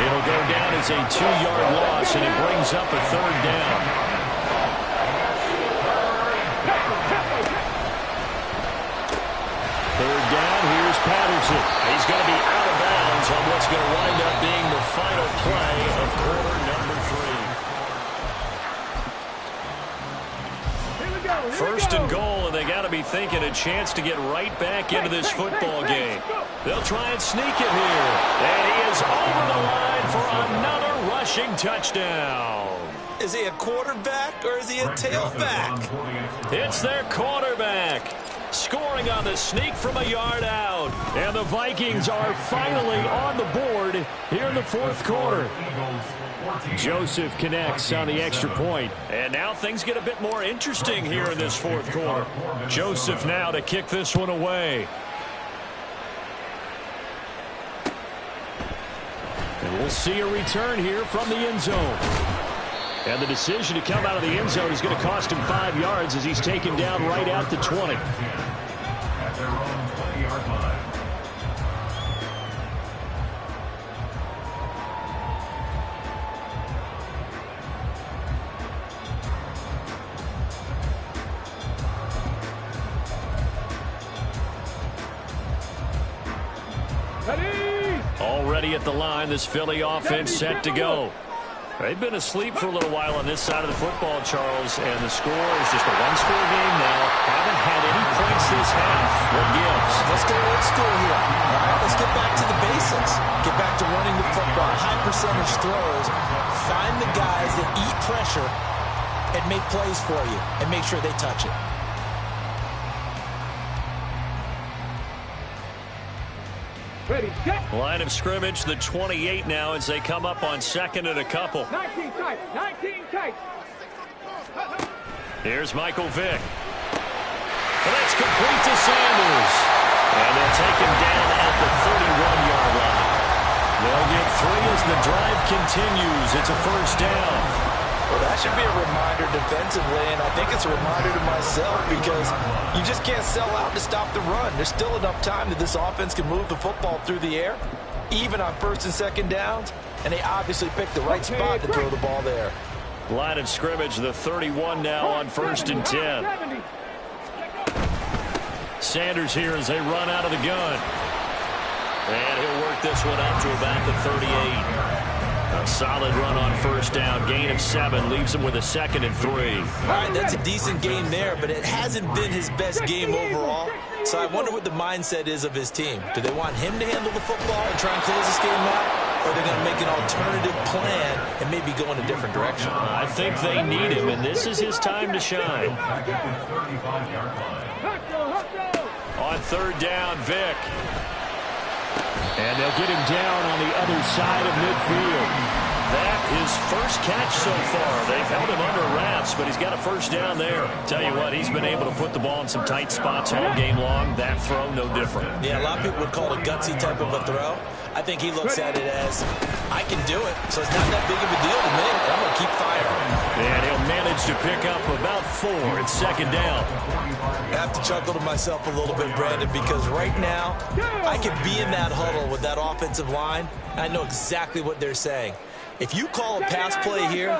It'll go down as a 2-yard loss, and it brings up a 3rd down. 3rd down, here's Patterson. He's going to be out of bounds on what's going to wind up being the final play of quarter number 3. 1st and goal, and they got to be thinking a chance to get right back into this football game. They'll try and sneak it here. And he is over the line for another rushing touchdown.
Is he a quarterback or is he a tailback?
It's their quarterback. Scoring on the sneak from a yard out. And the Vikings are finally on the board here in the 4th quarter. Joseph connects on the extra point. And now things get a bit more interesting here in this 4th quarter. Joseph now to kick this one away. And we'll see a return here from the end zone. And the decision to come out of the end zone is going to cost him 5 yards as he's taken down right at the 20.
At their own 20-yard line.
Already at the line, this Philly offense set to go. They've been asleep for a little while on this side of the football, Charles, and the score is just a one-score game now. Haven't had any points this half. What gives?
Let's go old school here. All right, let's get back to the basics. Get back to running the football, high percentage throws. Find the guys that eat pressure and make plays for you and make sure they touch it.
Ready, set.
Line of scrimmage, the 28 now as they come up on second and a couple.
19 tight, 19 tight.
Here's Michael Vick. And that's complete to Sanders. And they'll take him down at the 31-yard line. They'll get 3 as the drive continues. It's a first down.
Well, that should be a reminder defensively, and I think it's a reminder to myself because you just can't sell out to stop the run. There's still enough time that this offense can move the football through the air, even on first and second downs, and they obviously picked the right spot to throw the ball there.
Line of scrimmage, the 31 now on first and 10. Sanders here as they run out of the gun. And he'll work this one up to about the 38. A solid run on first down. Gain of 7 leaves him with a second and 3.
All right, that's a decent game there, but it hasn't been his best game overall. So I wonder what the mindset is of his team. Do they want him to handle the football and try and close this game out? Or are they going to make an alternative plan and maybe go in a different direction?
I think they need him, and this is his time to shine. On third down, Vick. And they'll get him down on the other side of midfield. That his first catch so far. They've held him under wraps, but he's got a first down there. Tell you what, he's been able to put the ball in some tight spots all game long. That throw, no different.
Yeah, a lot of people would call it a gutsy type of a throw. I think he looks at it as, I can do it, so it's not that big of a deal to me. I'm going to keep firing.
And he'll manage to pick up about 4 at second down.
I have to chuckle to myself a little bit, Brandon, because right now, I could be in that huddle with that offensive line. I know exactly what they're saying. If you call a pass play here,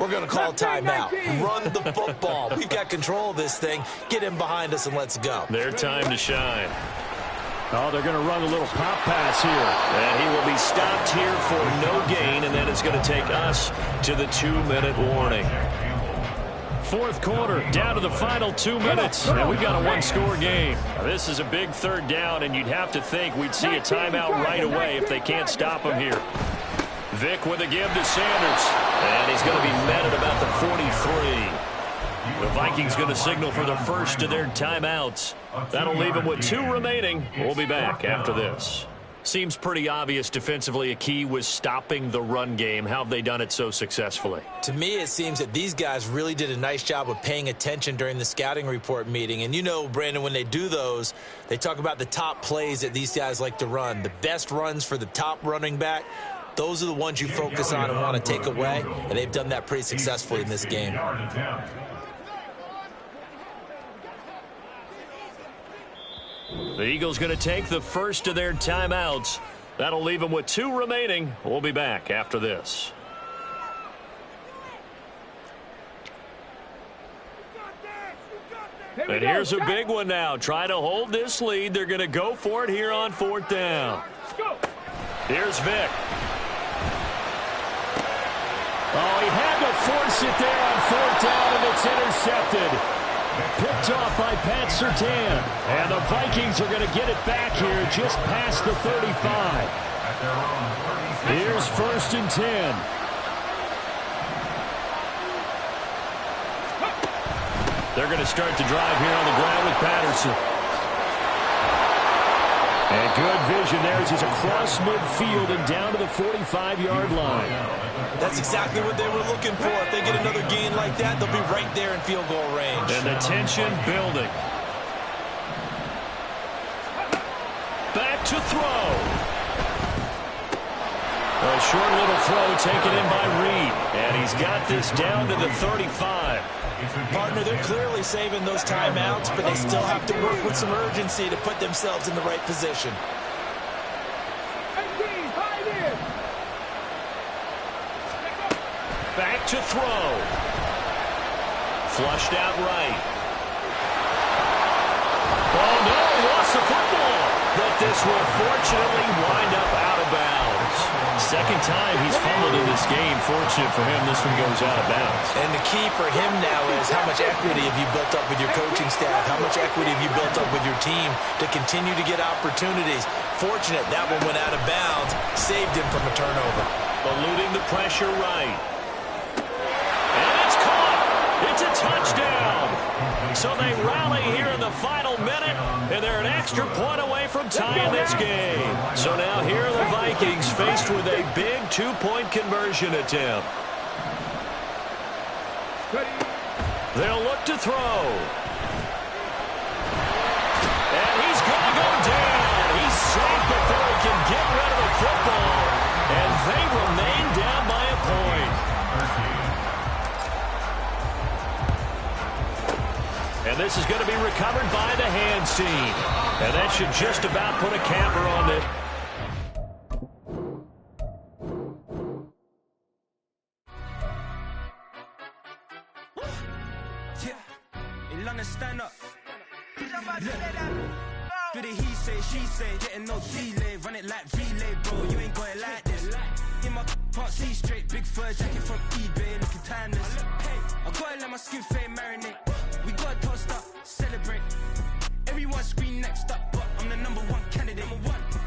we're going to call a timeout. Run the football. We've got control of this thing. Get him behind us and let's go.
Their time to shine. Oh, they're going to run a little pop pass here. And he will be stopped here for no gain, and then it's going to take us to the 2-minute warning. Fourth quarter, down to the final 2 minutes, and we've got a one-score game. Now, this is a big third down, and you'd have to think we'd see a timeout right away if they can't stop him here. Vick with a give to Sanders, and he's going to be met at about the 43. The Vikings going to signal for the first of their timeouts. That'll leave them with 2 remaining. We'll be back after this. Seems pretty obvious defensively a key was stopping the run game. How have they done it so successfully?
To me, it seems that these guys really did a nice job of paying attention during the scouting report meeting. And you know, Brandon, when they do those, they talk about the top plays that these guys like to run. The best runs for the top running back. Those are the ones you focus on and want to take away. And they've done that pretty successfully in this game.
The Eagles going to take the first of their timeouts. That'll leave them with 2 remaining. We'll be back after this. And here's a big one now. Try to hold this lead. They're going to go for it here on 4th down. Here's Vick. Oh, he had to force it there on 4th down, and it's intercepted. Picked off by Pat Surtain. And the Vikings are going to get it back here just past the 35. Here's 1st and 10. They're going to start the drive here on the ground with Patterson. And good vision there as he's across midfield and down to the 45-yard line.
That's exactly what they were looking for. If they get another gain like that, they'll be right there in field goal range.
And the tension building. Back to throw. A short little throw taken in by Reed. And he's got this down to the 35.
Partner, they're clearly saving those timeouts, but they still have to work with some urgency to put themselves in the right position.
Back to throw. Flushed out right. Oh, no, lost the football.
But this will fortunately wind up out of bounds. Second time he's fumbled in this game. Fortunate for him, this one goes out of bounds.
And the key for him now is how much equity have you built up with your coaching staff? How much equity have you built up with your team to continue to get opportunities? Fortunate that one went out of bounds, saved him from a turnover.
Eluding the pressure right. And it's caught. It's a touchdown. So they rally here in the final minute, and they're an extra point away from tying this game. So now here are the Vikings faced with a big two-point conversion attempt. They'll look to throw. And he's going to go down. He's safe before he can get rid of the football. And they remain down by a point. And this is going to be recovered by the hands team. And that should just about put a capper on it.
Stand up. Do the he say, she say, getting no delay, run it like relay, bro. You ain't got it like this. In my can't see straight, big fur jacket from eBay, looking timeless. I gotta let my skin fade marinate. We gotta toast up, celebrate. Everyone scream next up, but I'm the #1 candidate.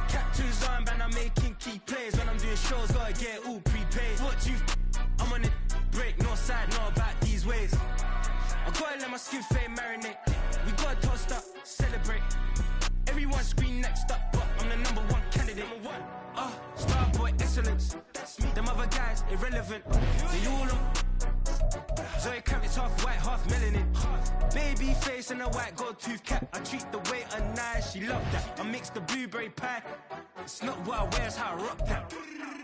Captain's armband, I'm making key plays. When I'm doing shows, gotta get all prepaid. What you? I'm on it, break, no side, no about these ways. I gotta let my skin fade marinate. We gotta toast up, celebrate. Everyone scream next up, but I'm the #1 candidate. Starboy excellence. Them other guys irrelevant. They all on. Zoe Kravitz half white, half melanin. Baby face and a white gold tooth cap. I treat the waiter nice, she love that. I mix the blueberry pie. It's not what I wear, it's how I rock that.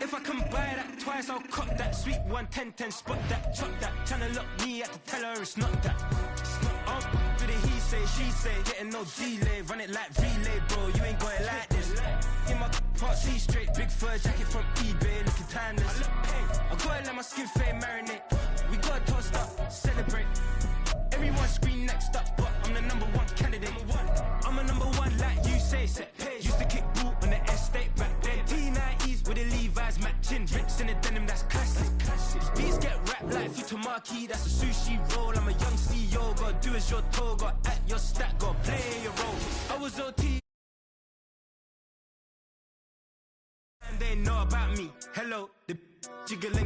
If I can buy that twice, I'll cop that. Sweet 110, spot that, chop that. Tryna lock me, I have to tell her it's not that. Do the he say, she say, getting no delay, run it like relay, bro. You ain't got it like this. In my part, see straight, big fur jacket from eBay, looking timeless. I gotta let my skin fade marinate. We gotta toast up, celebrate. Everyone scream next up, but I'm the #1 candidate. I'm a #1 like you say, set page. Used to kick boot on the estate back then. T90s with the Levi's matching. Rips in the denim, that's classic. Beats get wrapped like Futamaki, that's a sushi roll. I'm a young CEO, gotta do as you're told. Gotta act your stat, gotta play your role. I was OT. And they know about me. Hello, the jiggling.